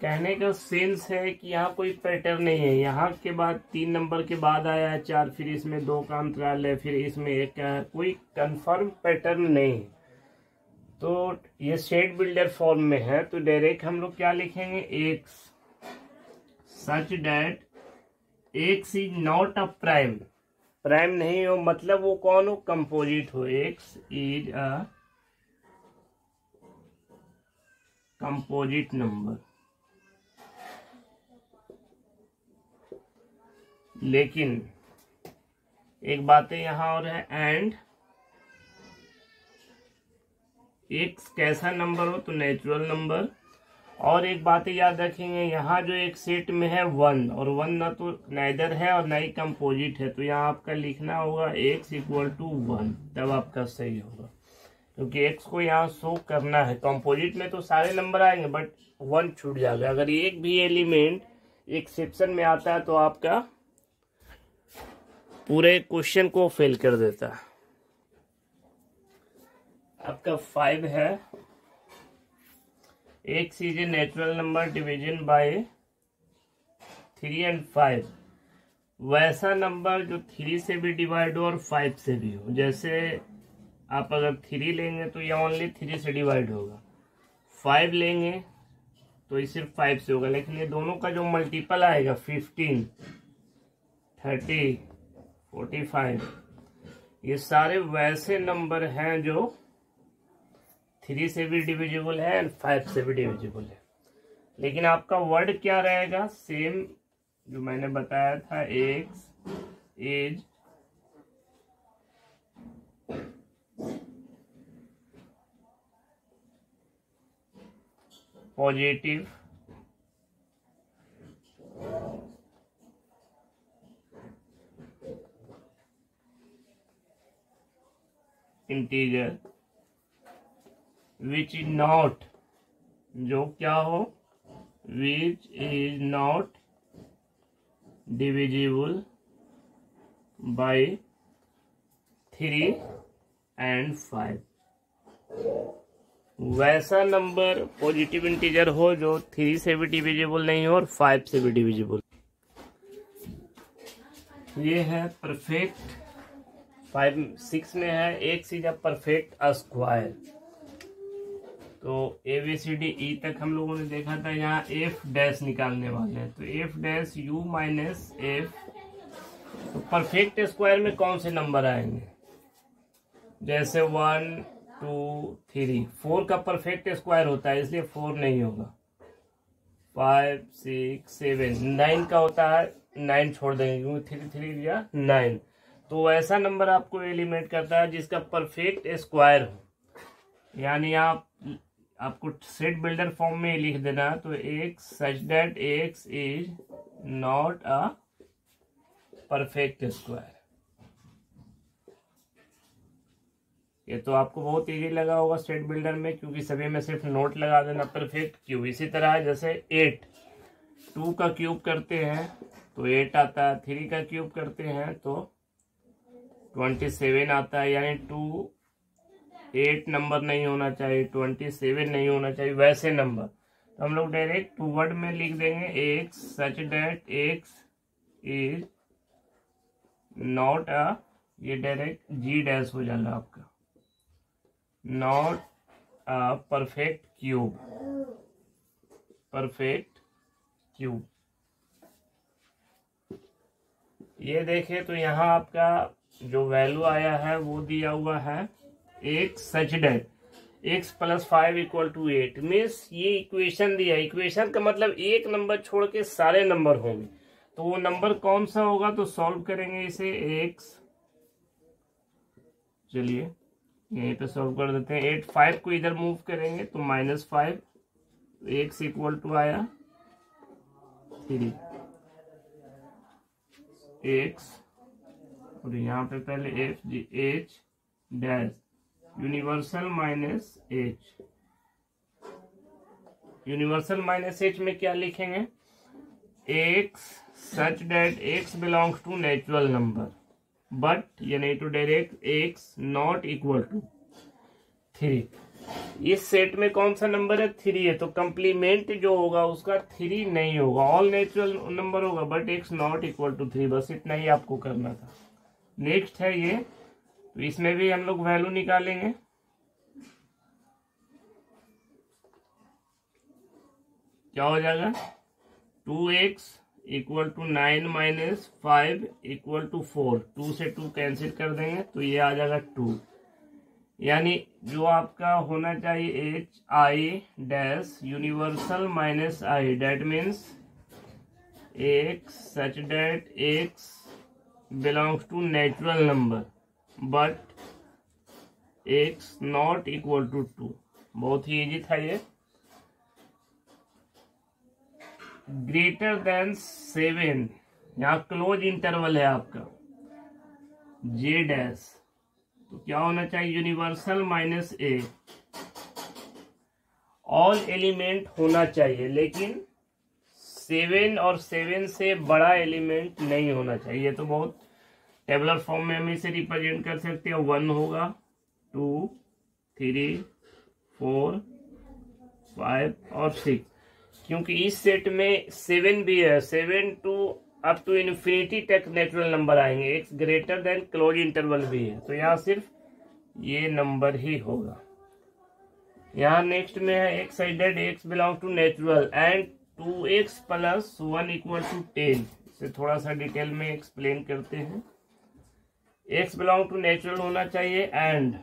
S1: कहने का सेंस है कि यहाँ कोई पैटर्न नहीं है। यहाँ के बाद 3 नंबर के बाद आया है 4, फिर इसमें 2 का अंतराल है, फिर इसमें 1 का है, कोई कंफर्म पैटर्न नहीं है। तो ये सेट बिल्डर फॉर्म में है, तो डायरेक्ट हम लोग क्या लिखेंगे, x such that x is not a prime. Prime नहीं हो मतलब वो कौन हो, कंपोजिट हो। X is a composite number. लेकिन एक बातें यहां और है, एंड एक्स कैसा नंबर हो, तो नेचुरल नंबर। और एक बात याद रखेंगे, यहाँ जो एक सेट में है 1, और 1 ना तो नाइदर है और ना ही कंपोजिट है, तो यहाँ आपका लिखना होगा x इक्वल टू 1, तब आपका सही होगा, क्योंकि x को यहाँ शो करना है। कंपोजिट में तो सारे नंबर आएंगे बट 1 छूट जाएगा। अगर एक भी एलिमेंट एक्सेप्शन में आता है तो आपका पूरे क्वेश्चन को फेल कर देता है। आपका 5 है, x is A natural number division bye 3 and 5। वैसा नंबर जो 3 से भी डिवाइड हो और 5 से भी हो। जैसे आप अगर 3 लेंगे तो यह ओनली 3 से डिवाइड होगा, 5 लेंगे तो ये सिर्फ 5 से होगा। लेकिन ये दोनों का जो मल्टीपल आएगा 15, 30, 45, ये सारे वैसे नंबर हैं जो 3 से भी डिविजिबल है एंड 5 से भी डिविजिबल है। लेकिन आपका वर्ड क्या रहेगा, सेम जो मैंने बताया था, x is positive integer which is not, जो क्या हो, which is not divisible by 3 and 5। वैसा नंबर पॉजिटिव इंटीजर हो जो 3 से भी डिविजिबल नहीं हो और 5 से भी डिविजिबल। ये है परफेक्ट। 6 में है, x is a perfect square. तो ABCD तक हम लोगों ने देखा था। यहाँ एफ डैश निकालने वाले हैं, तो F dash you minus F. तो परफेक्ट स्क्वायर में कौन से नंबर आएंगे, जैसे 1, 2, 3। 4 का परफेक्ट स्क्वायर होता है इसलिए 4 नहीं होगा। 5, 6, 7, 9 का होता है, 9 छोड़ देंगे क्योंकि 3 3 या 9। तो ऐसा नंबर आपको एलिमिनेट करता है जिसका परफेक्ट स्क्वायर हो। यानी आपको सेट बिल्डर फॉर्म में लिख देना, तो X such that x is not a perfect square. ये तो आपको बहुत इजी लगा होगा सेट बिल्डर में, क्योंकि सभी में सिर्फ नोट लगा देना परफेक्ट क्यूब। इसी तरह जैसे 8, 2 का क्यूब करते हैं तो 8 आता है, 3 का क्यूब करते हैं तो 27 आता है। यानी 8 नंबर नहीं होना चाहिए, 27 नहीं होना चाहिए, वैसे नंबर। तो हम लोग डायरेक्ट वर्ड में लिख देंगे x such that x is not a, ये डायरेक्ट जी डैश हो जाएगा आपका, not a perfect cube. Perfect cube ये देखें तो यहाँ आपका जो वैल्यू आया है वो दिया हुआ है x such that x + 5 = 8। Means ये इक्वेशन दिया। इक्वेशन का मतलब एक नंबर छोड़ के सारे नंबर होंगे, तो वो नंबर कौन सा होगा, तो सॉल्व करेंगे इसे। x, चलिए यहीं पे सॉल्व कर देते हैं। 8, 5 को इधर मूव करेंगे तो -5, x = आया 3 x, और यहाँ पे पहले h dash universal -h। Universal -h में क्या लिखेंगे, x such that x belongs to natural number but यानी to direct x not equal to 3। इस सेट में कौन सा नंबर है? 3 है, तो कंप्लीमेंट जो होगा उसका 3 नहीं होगा, ऑल नेचुरल नंबर होगा, but x not equal to 3। बस इतना ही आपको करना था। नेक्स्ट है ये, तो इसमें भी हम लोग वैल्यू निकालेंगे। क्या हो जाएगा? 2x equal to 9 minus 5 equal to 4। 2 से 2 कैंसिल कर देंगे तो ये आ जाएगा 2। यानी जो आपका होना चाहिए H I dash universal minus I, that means x such that x belongs to natural number but x not equal to 2। बहुत ही इजी था ये। ग्रेटर देन 7, यहाँ क्लोज इंटरवल है आपका जे डैश, तो क्या होना चाहिए? यूनिवर्सल माइनस ए, ऑल एलिमेंट होना चाहिए, लेकिन 7 और 7 से बड़ा एलिमेंट नहीं होना चाहिए। तो बहुत टेबुलर फॉर्म में हम इसे रिप्रेजेंट कर सकते हैं। 1 होगा, 2, 3, 4, 5 और 6, क्योंकि इस सेट में 7 भी है। 7 टू अप टू इन्फिनिटी तक नेचुरल नंबर आएंगे, x greater than close interval भी है, तो यहाँ सिर्फ ये नंबर ही होगा। यहाँ नेक्स्ट में है x sided x belong to natural and 2x plus 1 equal to 10। इसे थोड़ा सा डिटेल में एक्सप्लेन करते हैं। x बिलोंग टू नेचुरल होना चाहिए and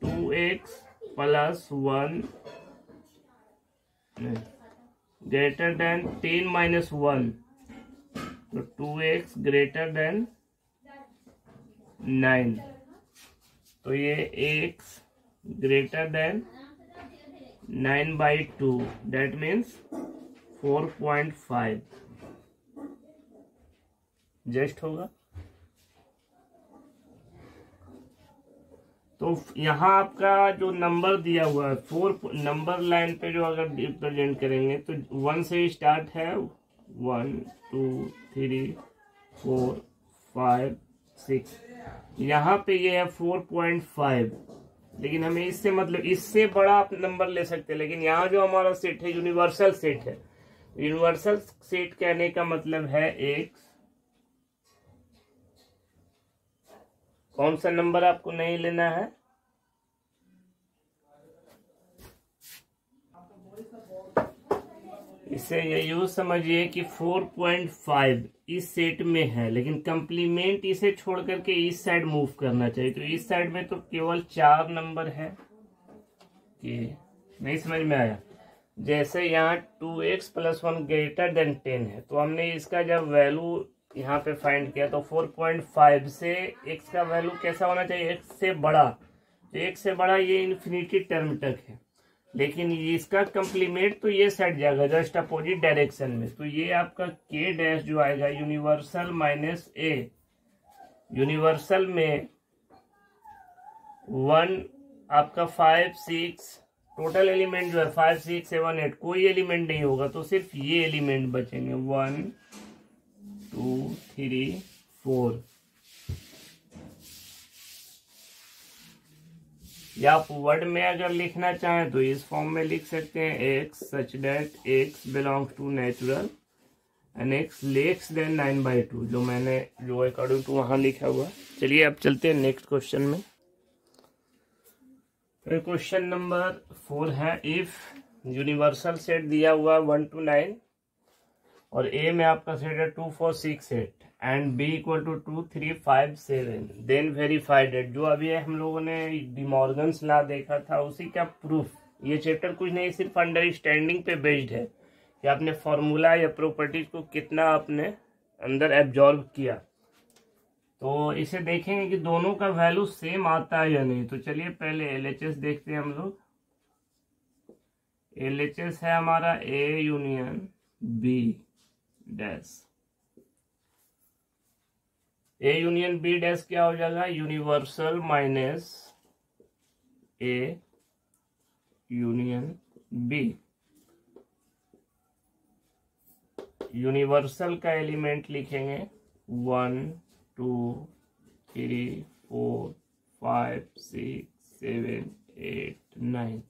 S1: 2x plus 1 greater than 10 minus 1, तो 2x ग्रेटर देन 9, तो ये x greater than 9/2, that means 4.5 just होगा। तो यहाँ आपका जो नंबर दिया हुआ है 4 नंबर लाइन पे जो अगर रिप्रेजेंट करेंगे तो 1 से स्टार्ट है, 1 2 3 4 5 6, यहाँ पे ये है 4.5, लेकिन हमें इससे मतलब इससे बड़ा आप नंबर ले सकते हैं, लेकिन यहाँ जो हमारा सेट है यूनिवर्सल सेट है। यूनिवर्सल सेट कहने का मतलब है एक्स, कौन सा नंबर आपको नहीं लेना है? इसे ये यूज समझिए कि 4.5 इस सेट में है, लेकिन कंप्लीमेंट इसे छोड़ करके इस साइड मूव करना चाहिए। तो इस साइड में तो केवल 4 नंबर है। कि नहीं समझ में आया? जैसे यहाँ 2x प्लस 1 ग्रेटर देन 10 है, तो हमने इसका जब वैल्यू यहाँ पे फाइंड किया तो 4.5 से x का वैल्यू कैसा होना चाहिए? x से बड़ा। तो x से बड़ा ये इन्फिनिटी टर्म तक है, लेकिन इसका कंप्लीमेंट तो ये सेट जाएगा जस्ट अपोजिट डायरेक्शन में। तो ये आपका k डैश जो आएगा यूनिवर्सल माइनस a, यूनिवर्सल में 1 आपका 5 6 टोटल एलिमेंट जो है 5 6 7 8, कोई एलिमेंट नहीं होगा, तो सिर्फ ये एलिमेंट बचेंगे 1 2 3 4। या आप वर्ड में अगर लिखना चाहें तो इस फॉर्म में लिख सकते हैं x such that x belongs to natural and x less than 9/2, जो मैंने जो अकॉर्डिंग टू वहां लिखा हुआ। चलिए अब चलते हैं नेक्स्ट क्वेश्चन में। फिर क्वेश्चन नंबर 4 है, इफ यूनिवर्सल सेट दिया हुआ 1 to 9 और ए में आपका सेट है 2 4 6 8 and B equal to 2 3 5 7, then verified it. जो अभी हम लोगों ने डिमॉर्गन्स लॉ देखा था उसी का प्रूफ। ये चैप्टर कुछ नहीं, सिर्फ अंडरस्टैंडिंग पे बेस्ड है कि आपने फॉर्मूला या प्रॉपर्टीज को कितना आपने अंदर एब्जॉर्ब किया। तो इसे देखेंगे कि दोनों का वैल्यू सेम आता है या नहीं। तो चलिए पहले एलएचएस देखते हैं हम लोग। एलएचएस है हमारा A union B dash. A union B dash क्या हो जाएगा? Universal minus A union B. Universal का एलिमेंट लिखेंगे 1 2 3 4 5 6 7 8 9।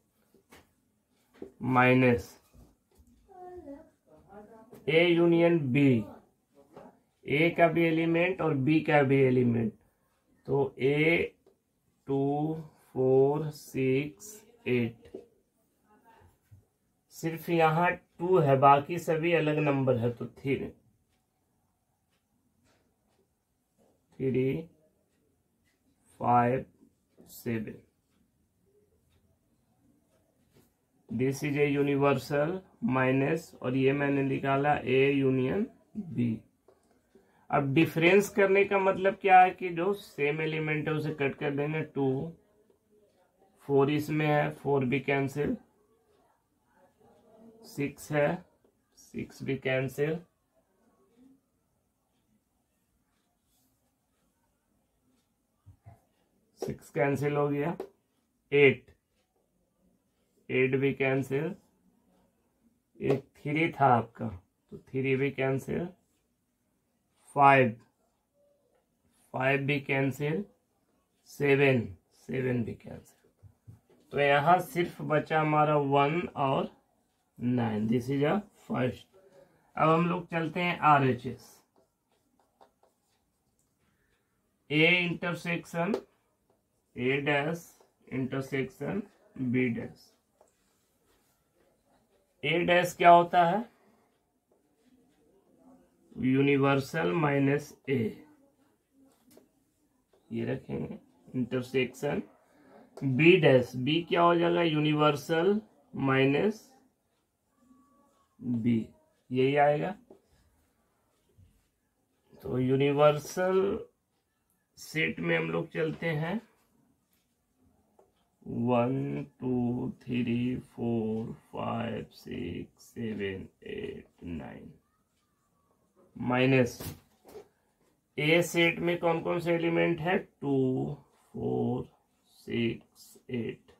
S1: माइनस ए यूनियन बी, ए का भी एलिमेंट और बी का भी एलिमेंट, तो ए 2 4 6 8, सिर्फ यहाँ 2 है, बाकी सभी अलग नंबर है, तो 3 5 7, this is a universal minus, और ये मैंने निकाला ए यूनियन बी। अब डिफरेंस करने का मतलब क्या है कि जो सेम एलिमेंट है उसे कट कर देंगे। 2 4 इसमें है, 4 भी कैंसिल, 6 है, 6 भी कैंसिल, 6 कैंसिल हो गया, 8 भी कैंसिल, एक 3 था आपका तो 3 भी कैंसिल, 5 भी कैंसिल, 7 भी कैंसिल। तो यहाँ सिर्फ बचा हमारा 1 और 9। This is a first. अब हम लोग चलते हैं RHS। A intersection A dash intersection B dash. A dash क्या होता है? यूनिवर्सल माइनस A, ये रखेंगे इंटरसेक्शन B डैश। B क्या हो जाएगा? यूनिवर्सल माइनस B, यही आएगा। तो यूनिवर्सल सेट में हम लोग चलते हैं 1 2 3 4 5 6 7 8 9 माइनस ए सेट में कौन कौन से एलिमेंट है? 2 4 6 8,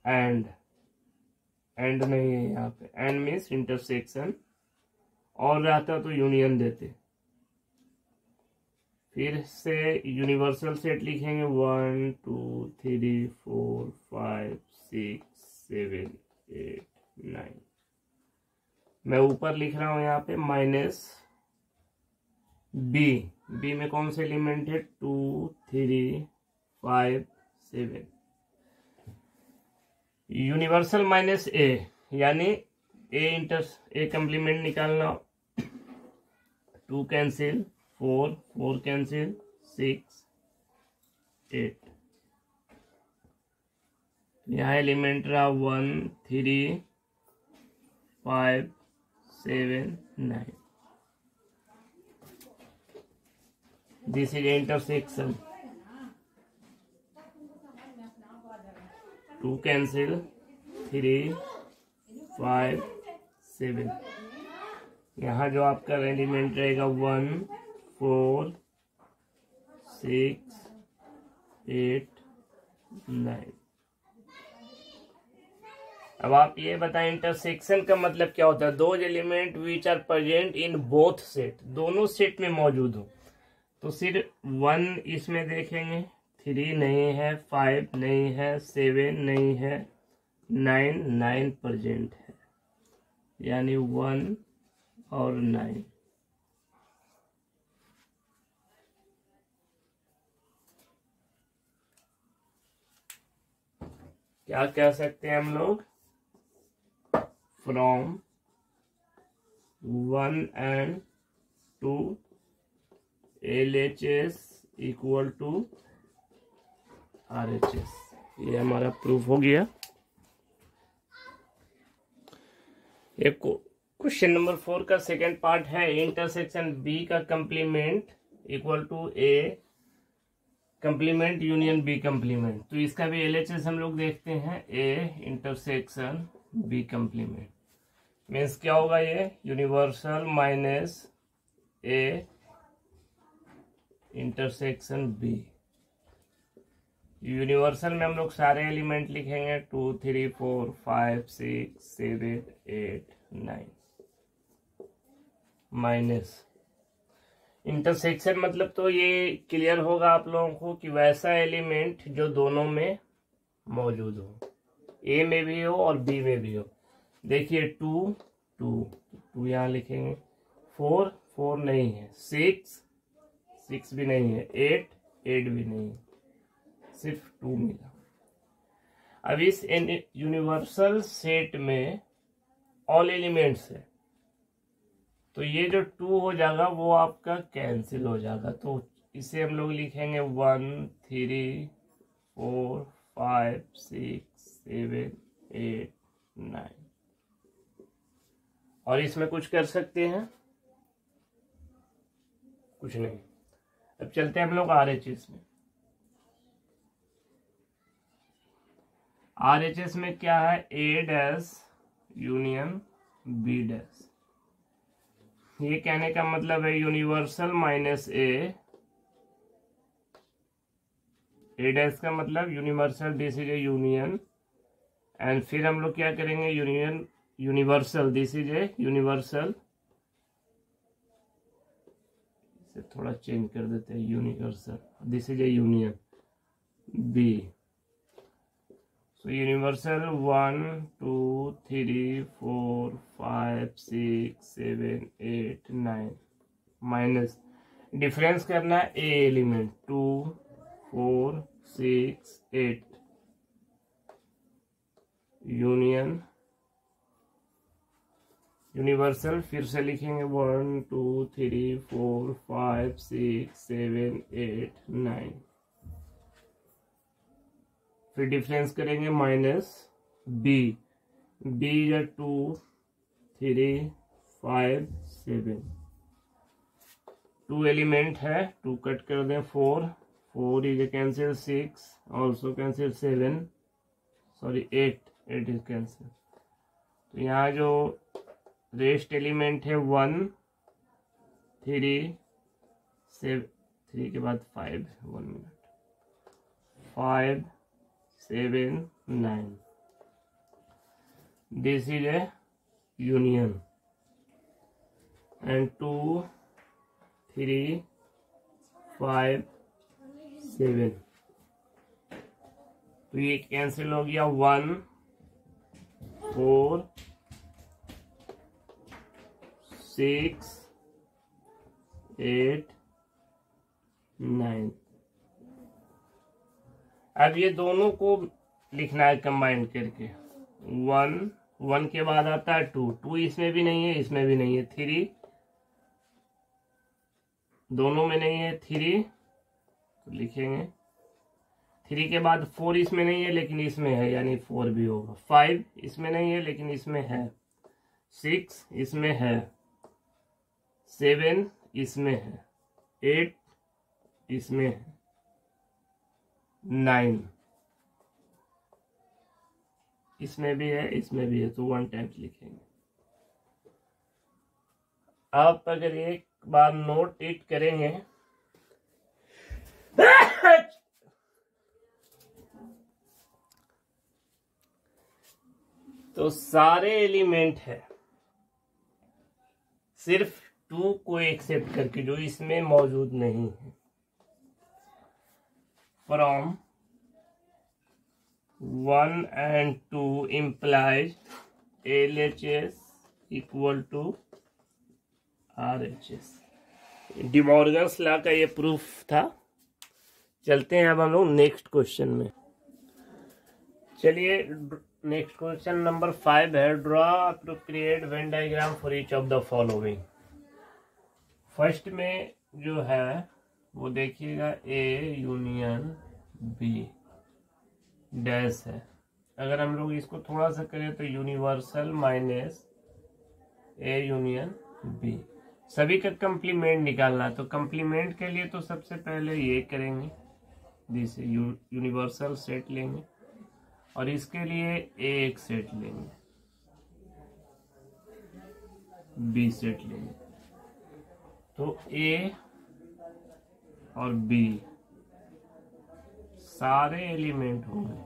S1: एंड नहीं है यहाँ पे, एंड मीन्स इंटरसेक्शन, और रहता तो यूनियन देते। फिर से यूनिवर्सल सेट लिखेंगे 1 2 3 4 5 6 7 8 9। मैं ऊपर लिख रहा हूं यहाँ पे माइनस बी में कौन से एलिमेंट है? 2 3 5 7। यूनिवर्सल माइनस ए, यानी ए कंप्लीमेंट निकालना। 2 कैंसिल, 4 कैंसिल, 6 8। यहाँ एलिमेंट रहा 1 3 5 7 9। This is intersection. 2 कैंसिल, 3 5 7। यहाँ जो आपका एलिमेंट रहेगा 1 4 6 8 9। अब आप ये बताएं इंटरसेक्शन का मतलब क्या होता है? दो element which are present in both set, दोनों सेट में मौजूद हो। तो सिर्फ 1 इसमें देखेंगे, 3 नहीं है, 5 नहीं है, 7 नहीं है, 9 प्रेजेंट है, यानी 1 और 9। क्या कह सकते हैं हम लोग? From 1 and 2 LHS equal to RHS। ये हमारा प्रूफ हो गया। ये क्वेश्चन नंबर 4 का सेकंड पार्ट है, इंटरसेक्शन B का complement equal to A complement union B complement. तो इसका भी LHS हम लोग देखते हैं, A इंटरसेक्शन B कंप्लीमेंट मीन्स क्या होगा? ये universal minus A intersection B। Universal में हम लोग सारे एलिमेंट लिखेंगे 2 3 4 5 6 7 8 9 माइनस इंटरसेक्शन मतलब तो ये क्लियर होगा आप लोगों को कि वैसा एलिमेंट जो दोनों में मौजूद हो। ए में भी हो और बी में भी हो। देखिए 2 2 2 यहाँ लिखेंगे, 4 4 नहीं है, 6 6 भी नहीं है, 8 8 भी नहीं है, सिर्फ 2 मिला। अब इस यूनिवर्सल सेट में ऑल एलिमेंट्स है, तो ये जो 2 हो जाएगा वो आपका कैंसिल हो जाएगा। तो इसे हम लोग लिखेंगे 1 3 4 5 6 7 8 9। और इसमें कुछ कर सकते हैं? कुछ नहीं। अब चलते हैं हम लोग RHS में। RHS में क्या है? A dash union B dash. ये कहने का मतलब है यूनिवर्सल माइनस A डैश का मतलब universal, this is A union. And फिर हम लोग क्या करेंगे? Universal, this is a universal. इसे थोड़ा चेंज कर देते हैं, universal, this is A union B। So universal 1 2 3 4 5 6 7 8 9 minus difference करना है ए एलिमेंट 2 4 6 8 यूनिवर्सल फिर से लिखेंगे 1 2 3 4 5 6 7 8 9। फिर डिफरेंस करेंगे माइनस बी या 2 3 5 7। 2 एलिमेंट है, 2 कट कर दें, 4 4 is cancel, 6 also cancel, 7 sorry 8 is cancel. तो यहाँ जो रेस्ट एलिमेंट है 1 3 7 3 के बाद 5 1 minute 5 7 9। This is A union and 2 3 5 7। तो ये कैंसिल हो गया, 1 4 6 8 9। अब ये दोनों को लिखना है कंबाइन करके। 1 के बाद आता है 2 इसमें भी नहीं है, इसमें भी नहीं है, 3 दोनों में नहीं है, 3 तो लिखेंगे। 3 के बाद 4 इसमें नहीं है लेकिन इसमें है, यानी 4 भी होगा। 5 इसमें नहीं है लेकिन इसमें है, 6 इसमें है, 7 इसमें है, 8 इसमें है, 9 इसमें भी है, इसमें भी है, तो 1 टाइम्स लिखेंगे। आप अगर एक बार नोट इट करेंगे तो सारे एलिमेंट है, सिर्फ 2 को एक्सेप्ट करके जो इसमें मौजूद नहीं है। From 1 and 2 implies LHS equal to RHS। D Morgan's law का ये प्रूफ था। चलते हैं अब हम लोग नेक्स्ट क्वेश्चन में। चलिए नेक्स्ट क्वेश्चन नंबर 5 है, draw appropriate Venn diagram for each of the following. First में जो है वो देखिएगा ए यूनियन बी डैश है। अगर हम लोग इसको थोड़ा सा करें तो universal minus A union B. सभी का कंप्लीमेंट निकालना है, तो कंप्लीमेंट के लिए तो सबसे पहले ये करेंगे, जिसे यूनिवर्सल सेट लेंगे और इसके लिए एक सेट लेंगे, बी सेट लेंगे। तो ए और बी सारे एलिमेंट होंगे,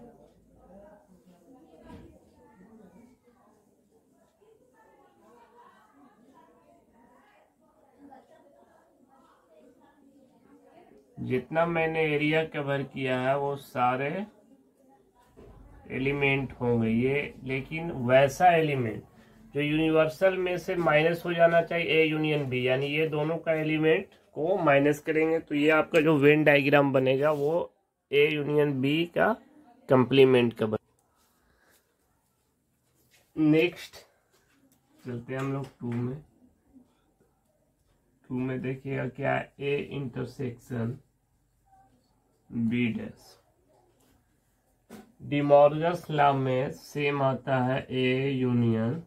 S1: जितना मैंने एरिया कवर किया है वो सारे एलिमेंट होंगे ये, लेकिन वैसा एलिमेंट जो यूनिवर्सल में से माइनस हो जाना चाहिए, ए यूनियन बी, यानी ये दोनों का एलिमेंट को माइनस करेंगे तो ये आपका जो वेन डायग्राम बनेगा वो ए यूनियन बी का कंप्लीमेंट का बनेगा। नेक्स्ट चलते हैं हम लोग 2 में देखिएगा क्या है, A intersection B dash. De Morgan's law में सेम आता है ए यूनियन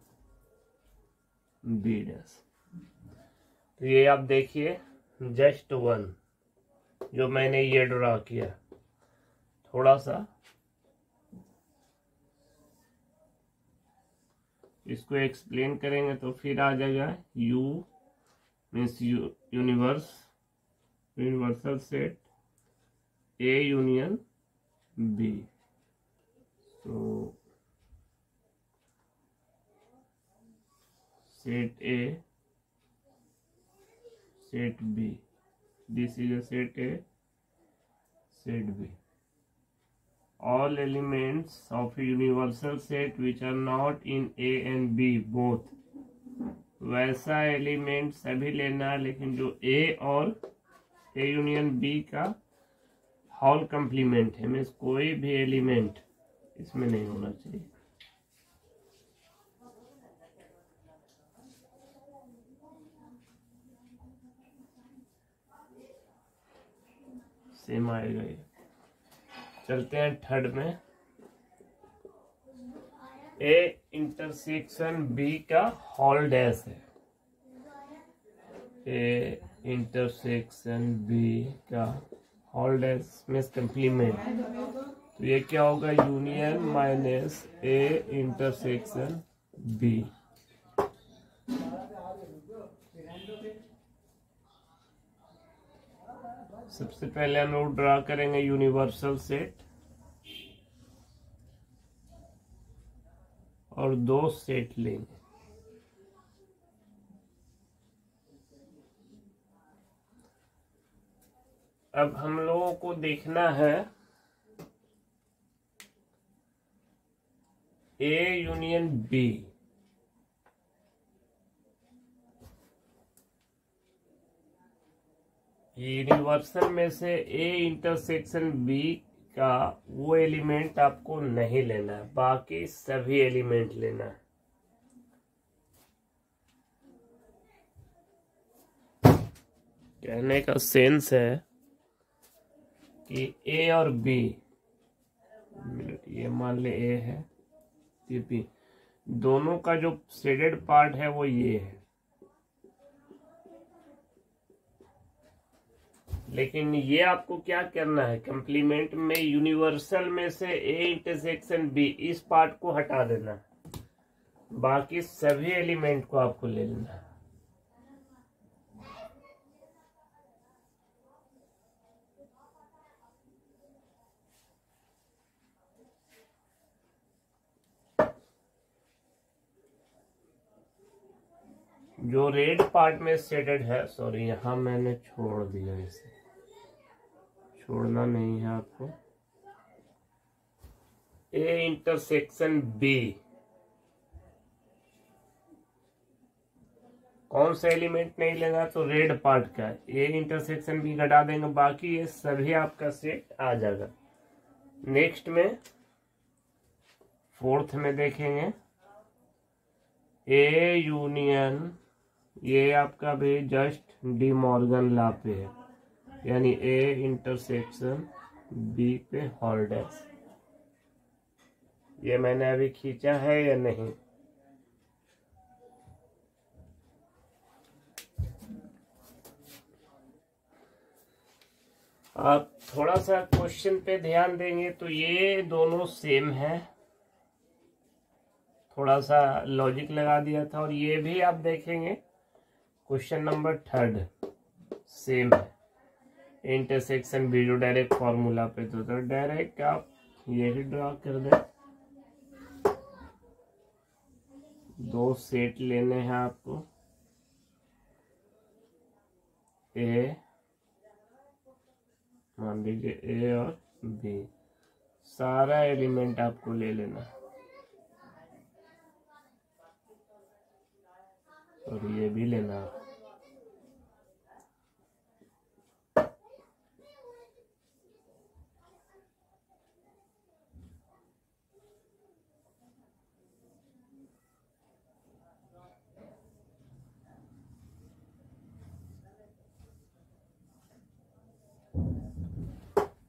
S1: बी डैश। तो ये आप देखिए जस्ट 1 जो मैंने ये ड्रा किया, थोड़ा सा इसको एक्सप्लेन करेंगे तो फिर आ जाएगा U means universal set A union B. तो set A set B, this is a set A, set B. All elements of a universal set which are not in A and B both, वैसा element सभी लेना है लेकिन जो A और A union B का whole complement है, means कोई भी एलिमेंट इसमें नहीं होना चाहिए। सेम आएगा ये। चलते हैं 3rd में, ए इंटरसेक्शन बी का होल डैश है, ए इंटरसेक्शन बी का होल डैश में कंप्लीमेंट, तो ये क्या होगा union minus A intersection B. सबसे पहले हम लोग ड्रा करेंगे यूनिवर्सल सेट और 2 सेट लेंगे। अब हम लोगों को देखना है ए यूनियन बी, यूनिवर्सल में से ए इंटरसेक्शन बी का वो एलिमेंट आपको नहीं लेना है, बाकी सभी एलिमेंट लेना है। कहने का सेंस है कि ए और बी, ये मान ले ए है, ये बी, दोनों का जो शेडेड पार्ट है वो ये है, लेकिन ये आपको क्या करना है, कंप्लीमेंट में यूनिवर्सल में से ए इंटरसेक्शन बी इस पार्ट को हटा देना, बाकी सभी एलिमेंट को आपको ले लेना है। जो रेड पार्ट में शेडेड है, सॉरी यहां मैंने छोड़ दिया, इसे छोड़ना नहीं है आपको। ए इंटरसेक्शन बी कौन सा एलिमेंट नहीं लेगा, तो रेड पार्ट का ए इंटरसेक्शन बी घटा देंगे, बाकी ये सभी आपका सेट आ जाएगा। नेक्स्ट में 4th में देखेंगे ए यूनियन, ये आपका भी जस्ट डी मॉर्गन लॉ पे है, यानी ए इंटरसेक्शन बी पे होल डैश। ये मैंने अभी खींचा है या नहीं, आप थोड़ा सा क्वेश्चन पे ध्यान देंगे तो ये दोनों सेम है, थोड़ा सा लॉजिक लगा दिया था। और ये भी आप देखेंगे क्वेश्चन नंबर 3rd सेम है, इंटरसेक्शन बी जो डायरेक्ट फॉर्मूला पे, तो डायरेक्ट आप यही ड्रा कर दें। 2 सेट लेने हैं आपको, ए मान लीजिए ए और बी, सारा एलिमेंट आपको ले लेना और ये भी लेना।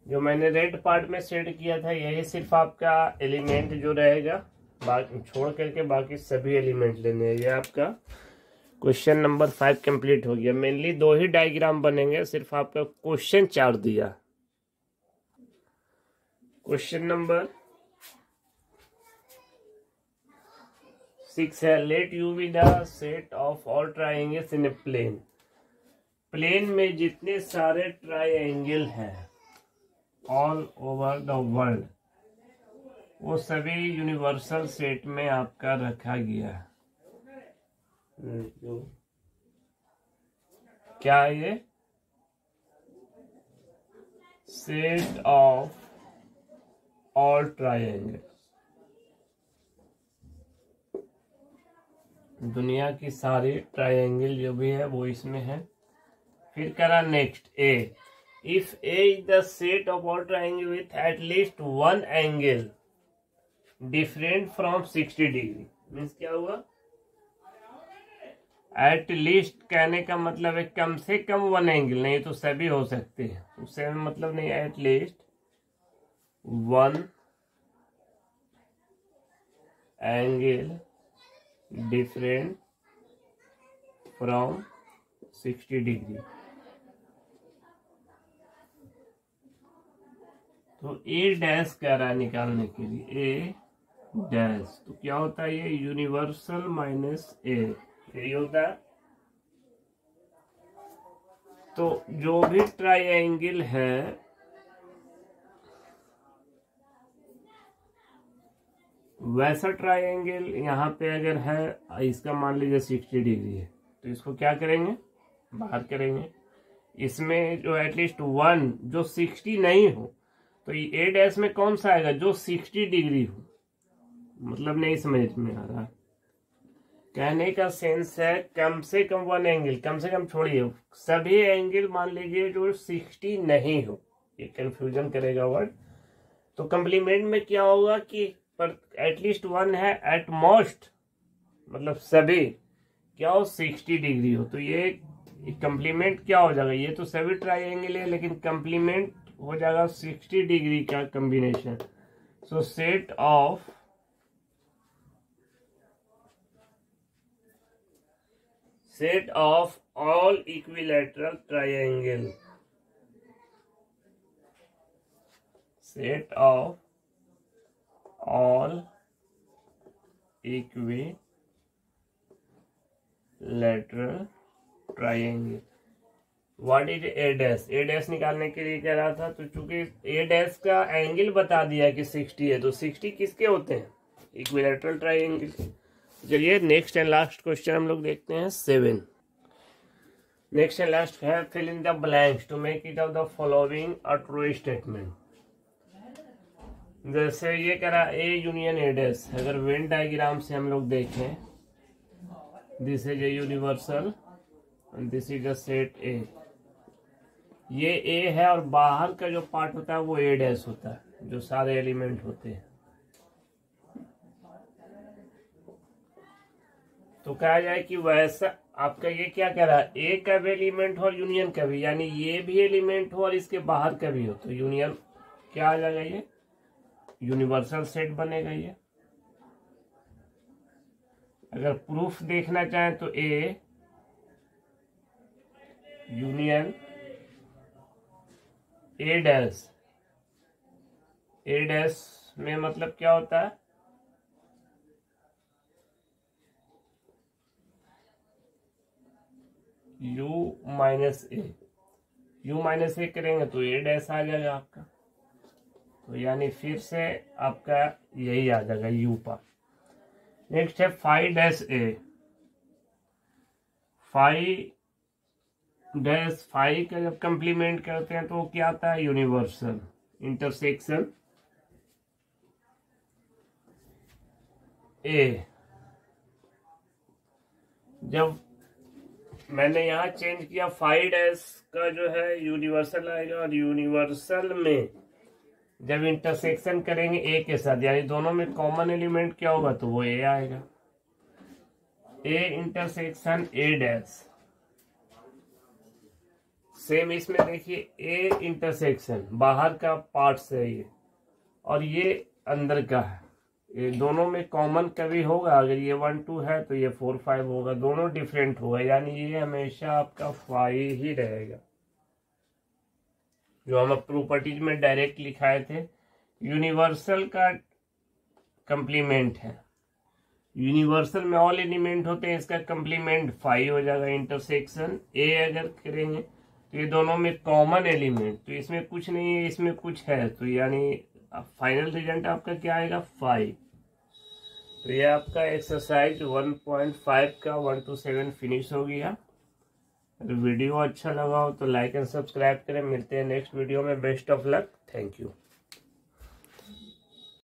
S1: जो मैंने रेड पार्ट में सेट किया था यही सिर्फ आपका एलिमेंट जो रहेगा, बाकी छोड़ करके बाकी सभी एलिमेंट लेने हैं। ये आपका क्वेश्चन नंबर 5 कंप्लीट हो गया। मेनली 2 ही डायग्राम बनेंगे, सिर्फ आपका क्वेश्चन 4 दिया। क्वेश्चन नंबर 6 है, let U be the set of all triangles in a plane. Plane में जितने सारे ट्राइंगल हैं ऑल ओवर द वर्ल्ड, वो सभी यूनिवर्सल सेट में आपका रखा गया है। क्या ये सेट ऑफ ऑल ट्राइंगल, दुनिया की सारी ट्राइंगल जो भी है वो इसमें है। फिर करा next A, if A is the set of all triangle with at least one angle different from 60 degree. Means क्या हुआ, एट लीस्ट कहने का मतलब है कम से कम वन एंगल, नहीं तो सभी हो सकते हैं, उससे मतलब नहीं, at least one angle different from 60 degree. तो ए डैश कह रहा है निकालने के लिए, ए डैश, तो क्या होता है ये यूनिवर्सल माइनस ए, यही होता है। तो जो भी ट्राइंगल है वैसा ट्राइंगल यहाँ पे अगर है, इसका मान लीजिए 60 डिग्री है, तो इसको क्या करेंगे, बाहर करेंगे। इसमें जो एटलीस्ट वन जो 60 नहीं हो, तो ए डैश में कौन सा आएगा, जो 60 डिग्री हो। मतलब नहीं समझ में आ रहा, कहने का सेंस है कम से कम वन एंगल, कम से कम छोड़िए, सभी एंगल मान लीजिए जो 60 नहीं हो, ये कंफ्यूजन करेगा वर्ड। तो कंप्लीमेंट में क्या होगा कि पर एटलीस्ट वन है, एट मोस्ट मतलब सभी क्या हो 60 डिग्री हो। तो ये कंप्लीमेंट क्या हो जाएगा, ये तो सभी ट्राइंगल है लेकिन कंप्लीमेंट हो जाएगा 60 डिग्री का combination. So set of all equilateral triangle, set of all equilateral triangle. What is a dash, A dash निकालने के लिए कह रहा था, तो चूंकि ए डैश का एंगल बता दिया कि 60 है, तो 60 किसके होते हैं, इक्विलैटरल ट्राइंगल। चलिए नेक्स्ट एंड लास्ट क्वेश्चन हम लोग देखते हैं 7। नेक्स्ट एंड लास्ट है, fill in the blanks to make it of the following a true statement. जैसे ये कह रहा ए यूनियन ए डैश, अगर वेन डायग्राम से हम लोग देखें, this is a universal and this is a set A, ये ए है और बाहर का जो पार्ट होता है वो ए डैश होता है, जो सारे एलिमेंट होते हैं। तो कहा जाए कि वैसा आपका ये क्या कह रहा है, ए का भी एलिमेंट हो और यूनियन का भी, यानी ये भी एलिमेंट हो और इसके बाहर का भी हो, तो यूनियन क्या आ जाएगा, ये यूनिवर्सल सेट बनेगा। ये अगर प्रूफ देखना चाहें तो A union A dash, A dash में मतलब क्या होता है, U minus A, U minus A करेंगे तो ए डैश आ जाएगा आपका। तो यानी फिर से आपका यही आ जाएगा यू पर। नेक्स्ट है फाइव डैश ए, फाइव डैश फाइव का जब कंप्लीमेंट करते हैं तो क्या आता है, यूनिवर्सल इंटरसेक्शन ए। जब मैंने यहाँ चेंज किया 5' का जो है यूनिवर्सल आएगा, और यूनिवर्सल में जब इंटरसेक्शन करेंगे ए के साथ, यानी दोनों में कॉमन एलिमेंट क्या होगा, तो वो ए आएगा। A intersection A'. सेम इसमें देखिए, ए इंटरसेक्शन बाहर का पार्ट है ये, और ये अंदर का है। ये दोनों में कॉमन कभी होगा, अगर ये 1 2 है तो ये 4 5 होगा, दोनों डिफरेंट होगा, यानी ये हमेशा आपका 5 ही रहेगा। जो हम प्रॉपर्टीज में डायरेक्ट लिखाए थे, यूनिवर्सल का कंप्लीमेंट है। यूनिवर्सल में ऑल एलिमेंट होते हैं, इसका कंप्लीमेंट 5 हो जाएगा। इंटरसेक्शन ए अगर करेंगे तो ये दोनों में कॉमन एलिमेंट, तो इसमें कुछ नहीं है, इसमें कुछ है, तो यानी फाइनल रिजल्ट आपका क्या आएगा, 5। तो ये आपका एक्सरसाइज 1.5 का 1 to 7 फिनिश हो गया। अगर वीडियो अच्छा लगा हो तो लाइक एंड सब्सक्राइब करें। मिलते हैं नेक्स्ट वीडियो में। Best of luck. Thank you.